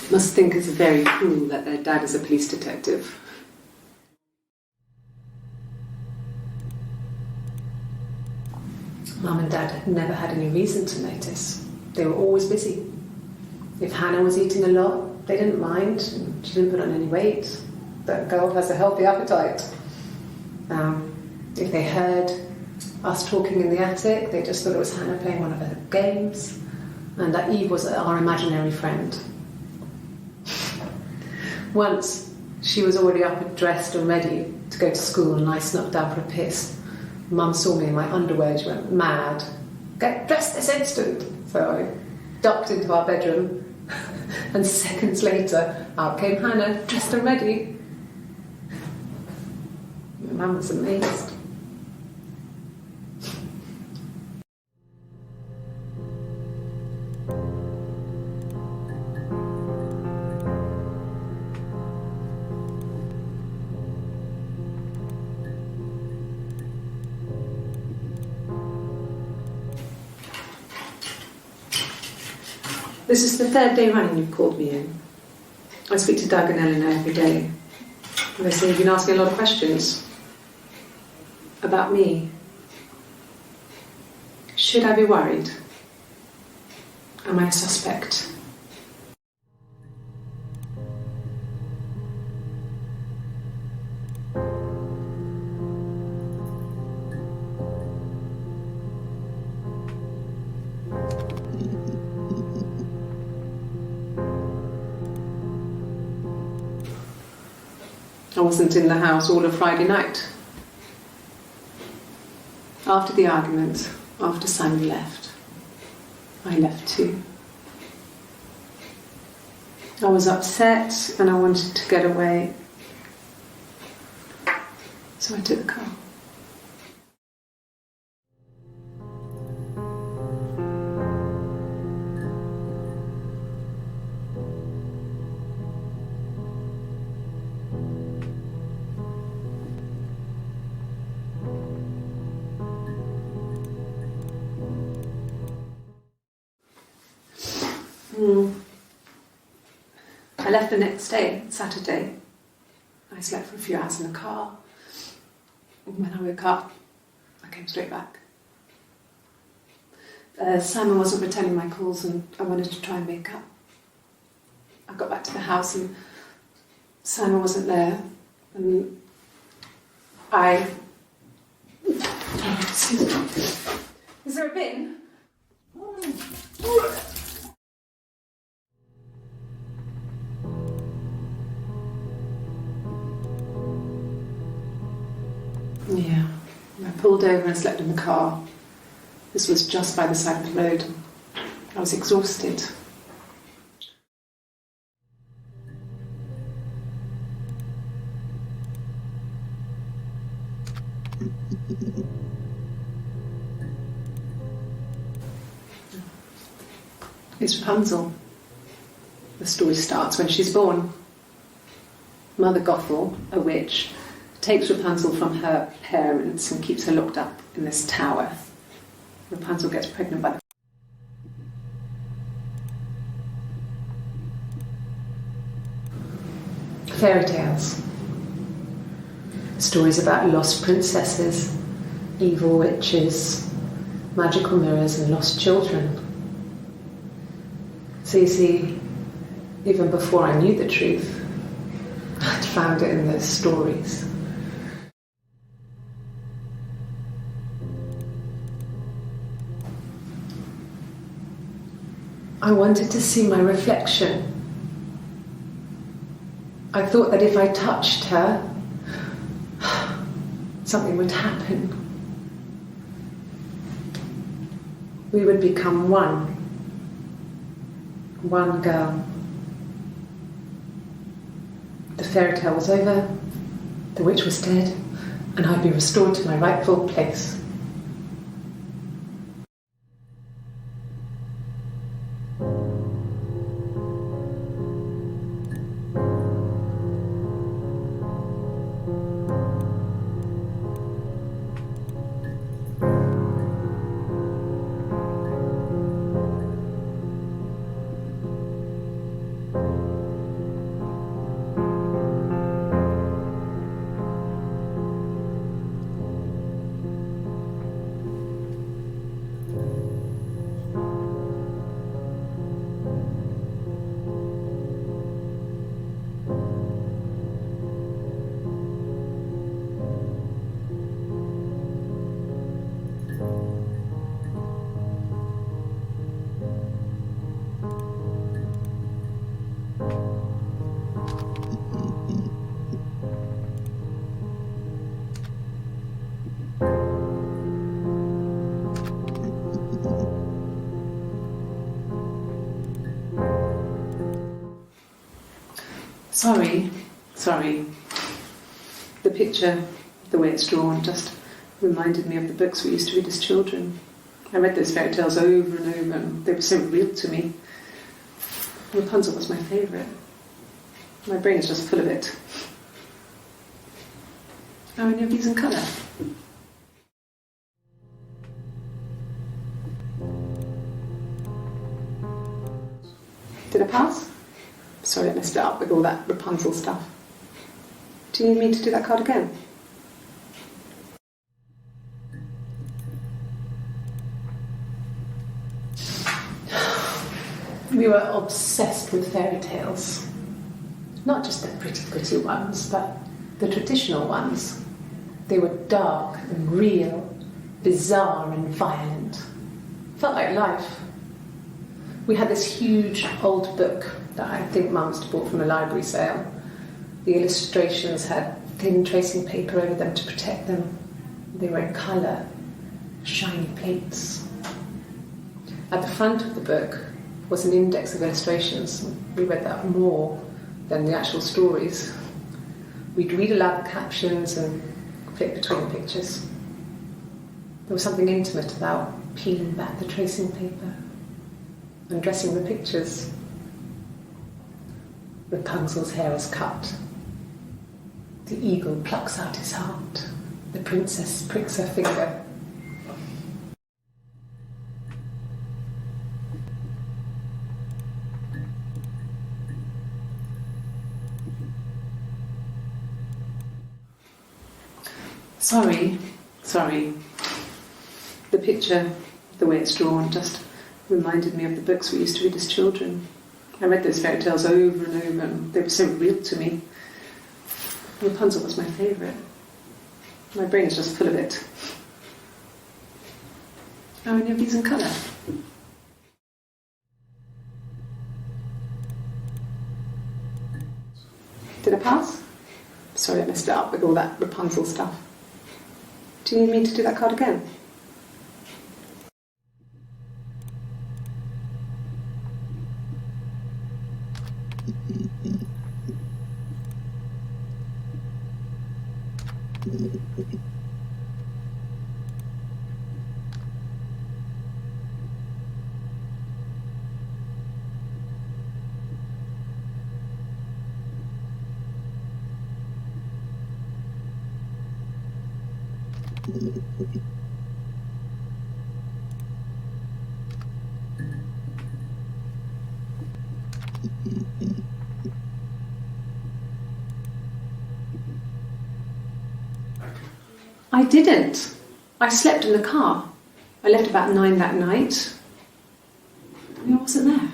Must think it's very cool that their dad is a police detective. Mum and Dad had never had any reason to notice. They were always busy. If Hannah was eating a lot, they didn't mind. She didn't put on any weight. That girl has a healthy appetite. If they heard us talking in the attic, they just thought it was Hannah playing one of her games, and that Eve was our imaginary friend. Once, she was already up and dressed and ready to go to school, and I snuck down for a piss. Mum saw me in my underwear, she went mad. Get dressed this instant! So I ducked into our bedroom, and seconds later, out came Hannah, dressed and ready. My mum was amazed. This is the third day running you've called me in. I speak to Doug and Eleanor every day. And they say you've been asking a lot of questions about me. Should I be worried? Am I a suspect? I wasn't in the house all of Friday night. After the argument, after Simon left, I left too. I was upset and I wanted to get away, so I took the car. I left the next day, Saturday. I slept for a few hours in the car. And when I woke up, I came straight back. Simon wasn't returning my calls and I wanted to try and make up. I got back to the house and Simon wasn't there. And Is there a bin? Yeah, I pulled over and slept in the car. This was just by the side of the road. I was exhausted. It's Rapunzel. The story starts when she's born. Mother Gothel, a witch, takes Rapunzel from her parents and keeps her locked up in this tower. Rapunzel gets pregnant by the fairy tales. Stories about lost princesses, evil witches, magical mirrors and lost children. So you see, even before I knew the truth, I'd found it in those stories. I wanted to see my reflection. I thought that if I touched her, something would happen. We would become one girl. The fairy tale was over, the witch was dead, and I'd be restored to my rightful place. Sorry. The picture, the way it's drawn, just reminded me of the books we used to read as children. I read those fairy tales over and over, and they were so real to me. Rapunzel was my favourite. My brain is just full of it. Are any of these in colour? Did I pass? Sorry, I messed it up with all that Rapunzel stuff. Do you need me to do that card again? We were obsessed with fairy tales. Not just the pretty ones, but the traditional ones. They were dark and real, bizarre and violent. Felt like life. We had this huge old book that I think Mum must have bought from a library sale. The illustrations had thin tracing paper over them to protect them. They were in colour, shiny plates. At the front of the book was an index of illustrations. We read that more than the actual stories. We'd read aloud the captions and flip between the pictures. There was something intimate about peeling back the tracing paper, undressing the pictures. Rapunzel's hair is cut. The eagle plucks out his heart. The princess pricks her finger. Sorry. The picture, the way it's drawn, just reminded me of the books we used to read as children. I read those fairy tales over and over, and they were so real to me. Rapunzel was my favourite. My brain is just full of it. Are any of these in colour? Did I pass? Sorry, I messed it up with all that Rapunzel stuff. Do you need me to do that card again? I didn't. I slept in the car. I left about 9 that night. I wasn't there.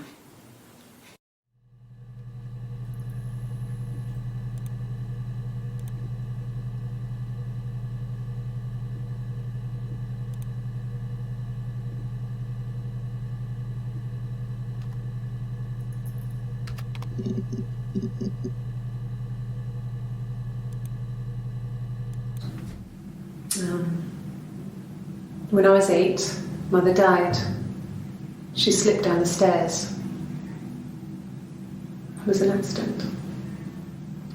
When I was 8, Mother died. She slipped down the stairs. It was an accident.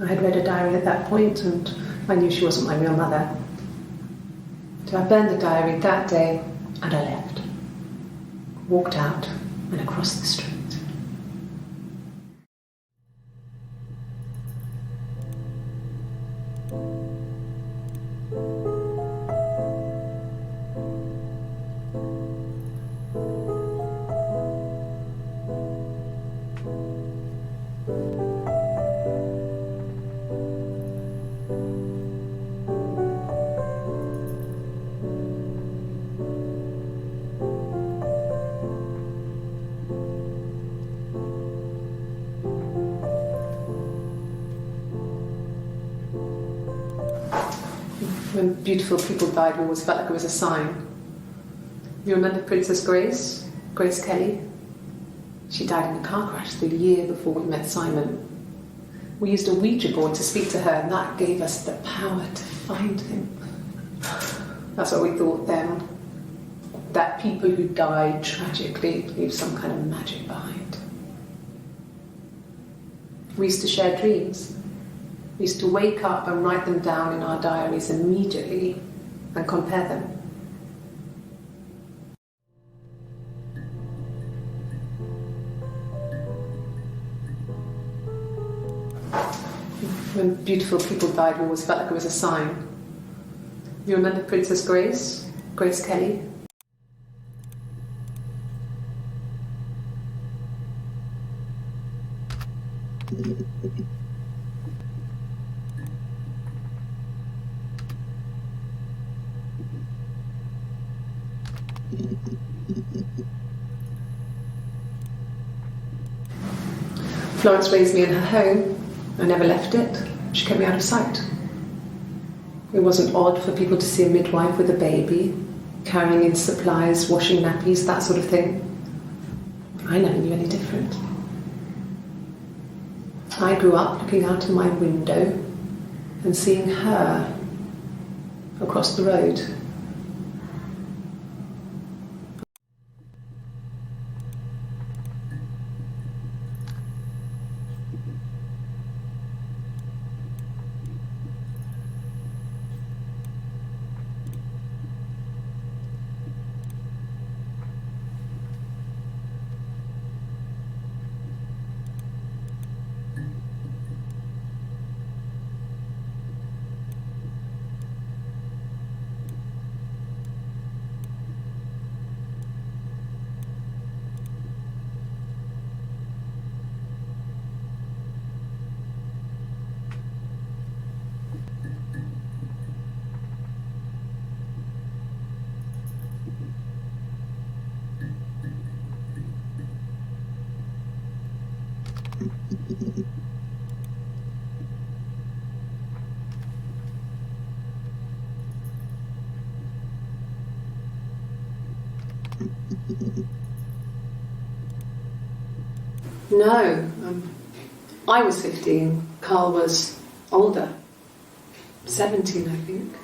I had read a diary at that point, and I knew she wasn't my real mother. So I burned the diary that day, and I left. Walked out and across the street. When beautiful people died, we always felt like it was a sign. You remember Princess Grace? Grace Kelly? She died in a car crash the year before we met Simon. We used a Ouija board to speak to her, and that gave us the power to find him. That's what we thought then. That people who died tragically leave some kind of magic behind. We used to share dreams. We used to wake up and write them down in our diaries immediately and compare them. When beautiful people died, we always felt like it was a sign. You remember Princess Grace? Grace Kelly? Florence raised me in her home. I never left it. She kept me out of sight. It wasn't odd for people to see a midwife with a baby, carrying in supplies, washing nappies, that sort of thing. I never knew any different. I grew up looking out of my window and seeing her across the road. No, I was 15. Carl was older, 17, I think.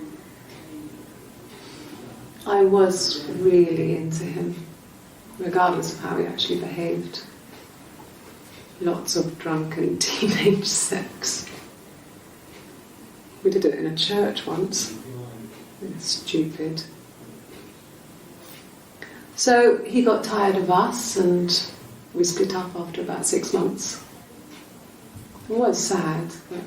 I was really into him, regardless of how he actually behaved. Lots of drunken teenage sex. We did it in a church once. It's stupid. So he got tired of us and we split up after about 6 months. It was sad, but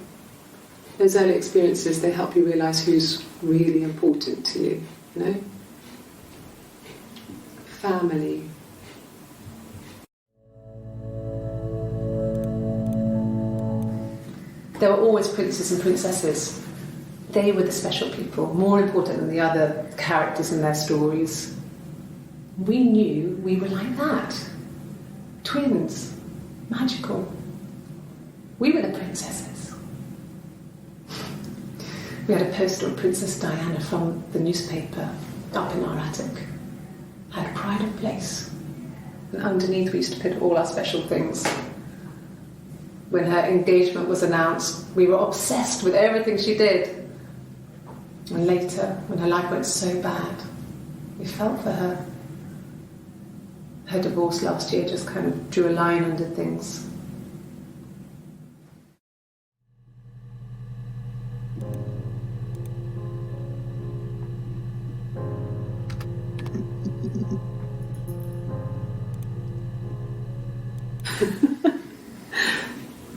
those early experiences, they help you realise who's really important to you, you know? Family. There were always princes and princesses. They were the special people, more important than the other characters in their stories. We knew we were like that. Twins. Magical. We were the princesses. We had a poster of Princess Diana from the newspaper up in our attic. Had pride of place. And underneath we used to put all our special things. When her engagement was announced, we were obsessed with everything she did. And later, when her life went so bad, we felt for her. Her divorce last year just kind of drew a line under things.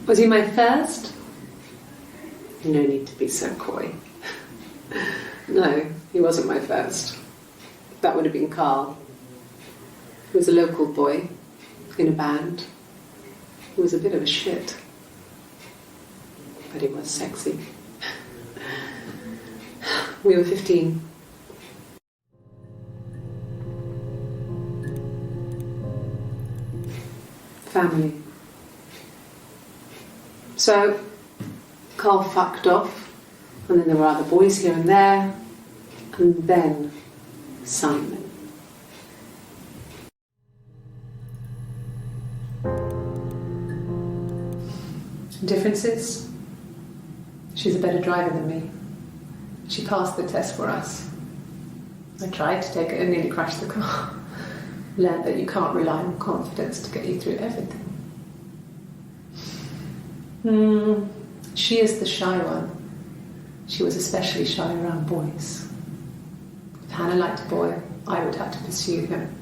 Was he my first? No need to be so coy. No, he wasn't my first. That would have been Carl. He was a local boy in a band. He was a bit of a shit. But he was sexy. We were 15. Family. So, Carl fucked off, and then there were other boys here and there, and then Simon. Differences? She's a better driver than me. She passed the test for us. I tried to take it and nearly crashed the car. Learned that you can't rely on confidence to get you through everything. She is the shy one. She was especially shy around boys. If Hannah liked a boy, I would have to pursue him.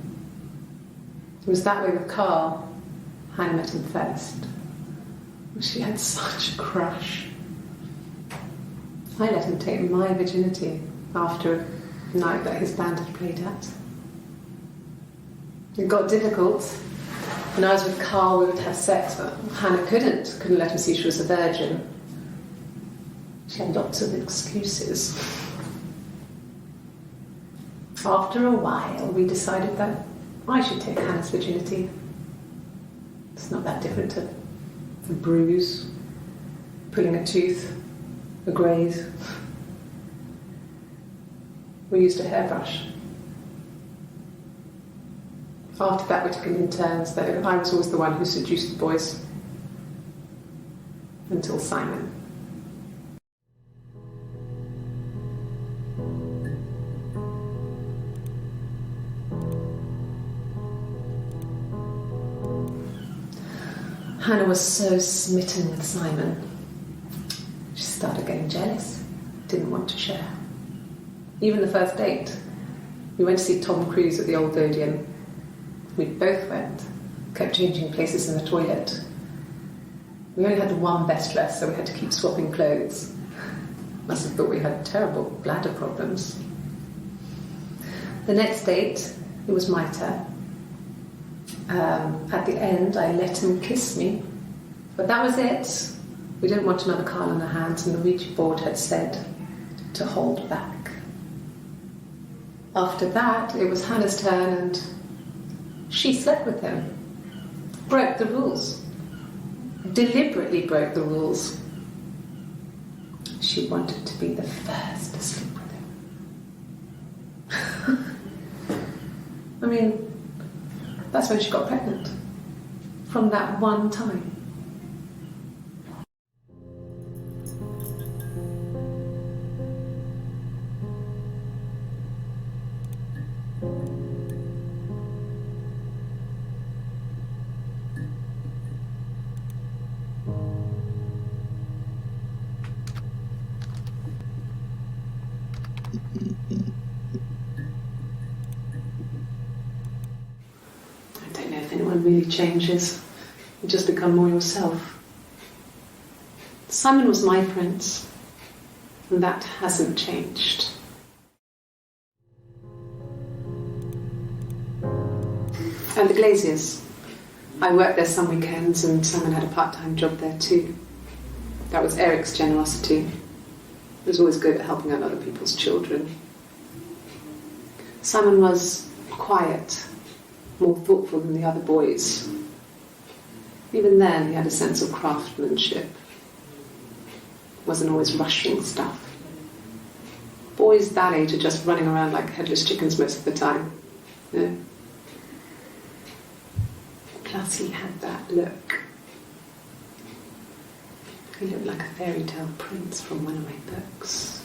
It was that way with Carl. Hannah met him first. She had such a crush. I let him take my virginity after a night that his band had played at. It got difficult. When I was with Carl, we would have sex, but Hannah couldn't let him see she was a virgin. She had lots of excuses. After a while, we decided that I should take Hannah's virginity. It's not that different to a bruise, pulling a tooth, a graze. We used a hairbrush. After that, we took it in turns, though. I was always the one who seduced the boys. Until Simon. Hannah was so smitten with Simon. She started getting jealous, didn't want to share. Even the first date, we went to see Tom Cruise at the Old Odeon. We both went, kept changing places in the toilet. We only had one best dress, so we had to keep swapping clothes. Must have thought we had terrible bladder problems. The next date, it was my turn. At the end, I let him kiss me, but that was it. We didn't want another Carl on our hands, and the Ouija board had said to hold back. After that, it was Hannah's turn, and she slept with him. Broke the rules. Deliberately broke the rules. She wanted to be the first to sleep with him. I mean, that's when she got pregnant. From that one time. Really changes. You just become more yourself. Simon was my prince, and that hasn't changed. And the Glaziers. I worked there some weekends, and Simon had a part-time job there too. That was Eric's generosity. He was always good at helping out other people's children. Simon was quiet, more thoughtful than the other boys. Even then, he had a sense of craftsmanship. Wasn't always rushing stuff. Boys that age are just running around like headless chickens most of the time. You know? Plus, he had that look. He looked like a fairy tale prince from one of my books.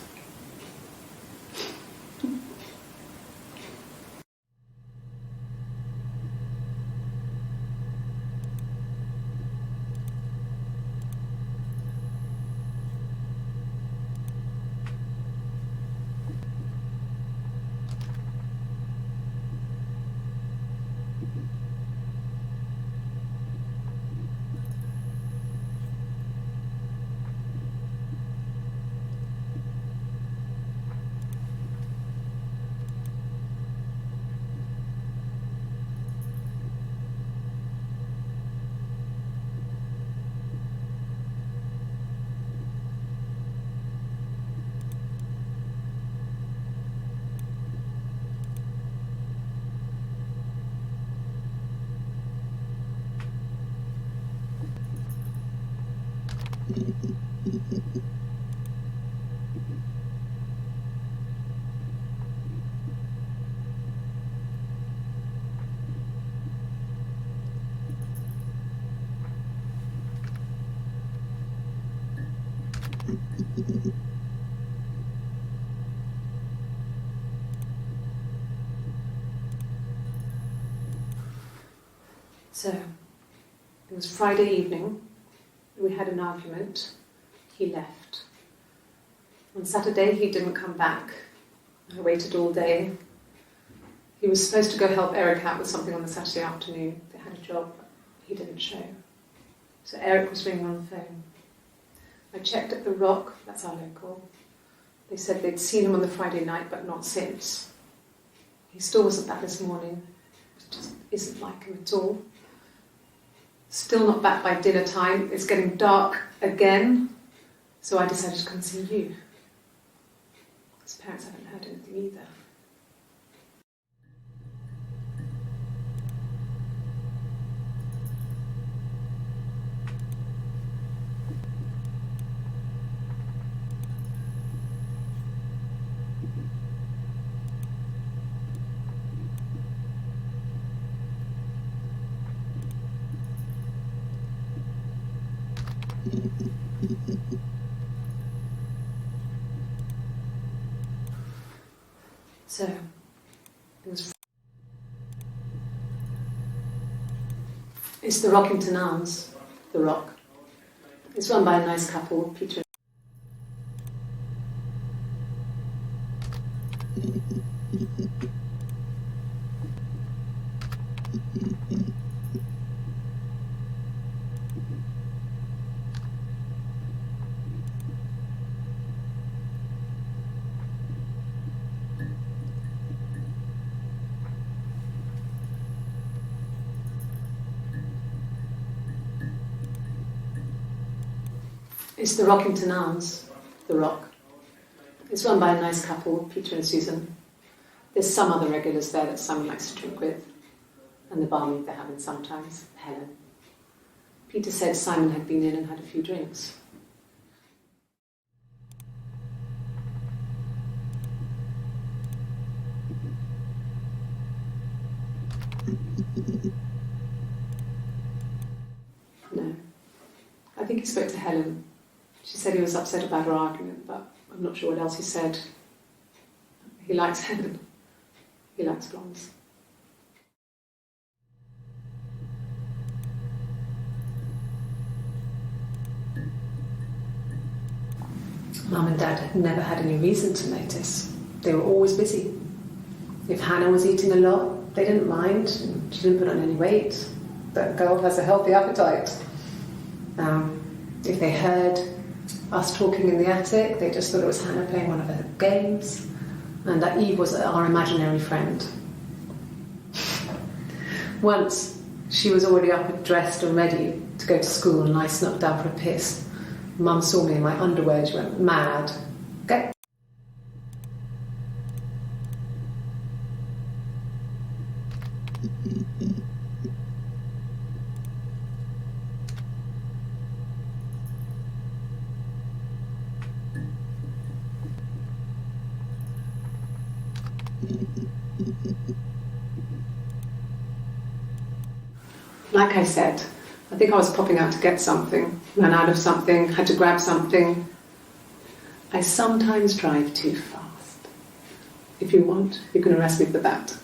So, it was Friday evening. We had an argument. He left. On Saturday, he didn't come back. I waited all day. He was supposed to go help Eric out with something on the Saturday afternoon. They had a job. He didn't show. So Eric was ringing on the phone. I checked at the Rock, that's our local. They said they'd seen him on the Friday night, but not since. He still wasn't back this morning. It just isn't like him at all. Still not back by dinner time. It's getting dark again. So I decided to come see you. His parents haven't heard anything either. So, it's the Rockington Arms, the Rock. It's run by a nice couple, Peter. It's the Rockington Arms, the Rock. It's run by a nice couple, Peter and Susan. There's some other regulars there that Simon likes to drink with, and the barmaid they're having sometimes, Helen. Peter said Simon had been in and had a few drinks. No. I think he spoke to Helen. She said he was upset about her argument, but I'm not sure what else he said. He likes Helen. He likes blondes. Mum and Dad had never had any reason to notice. They were always busy. If Hannah was eating a lot, they didn't mind. She didn't put on any weight. That girl has a healthy appetite. If they heard us talking in the attic, they just thought it was Hannah playing one of her games, and that Eve was our imaginary friend. Once, she was already up and dressed and ready to go to school, and I snuck down for a piss. Mum saw me in my underwear and she went mad. Okay. Like I said, I think I was popping out to get something, ran out of something, had to grab something. I sometimes drive too fast. If you want, you can arrest me for that.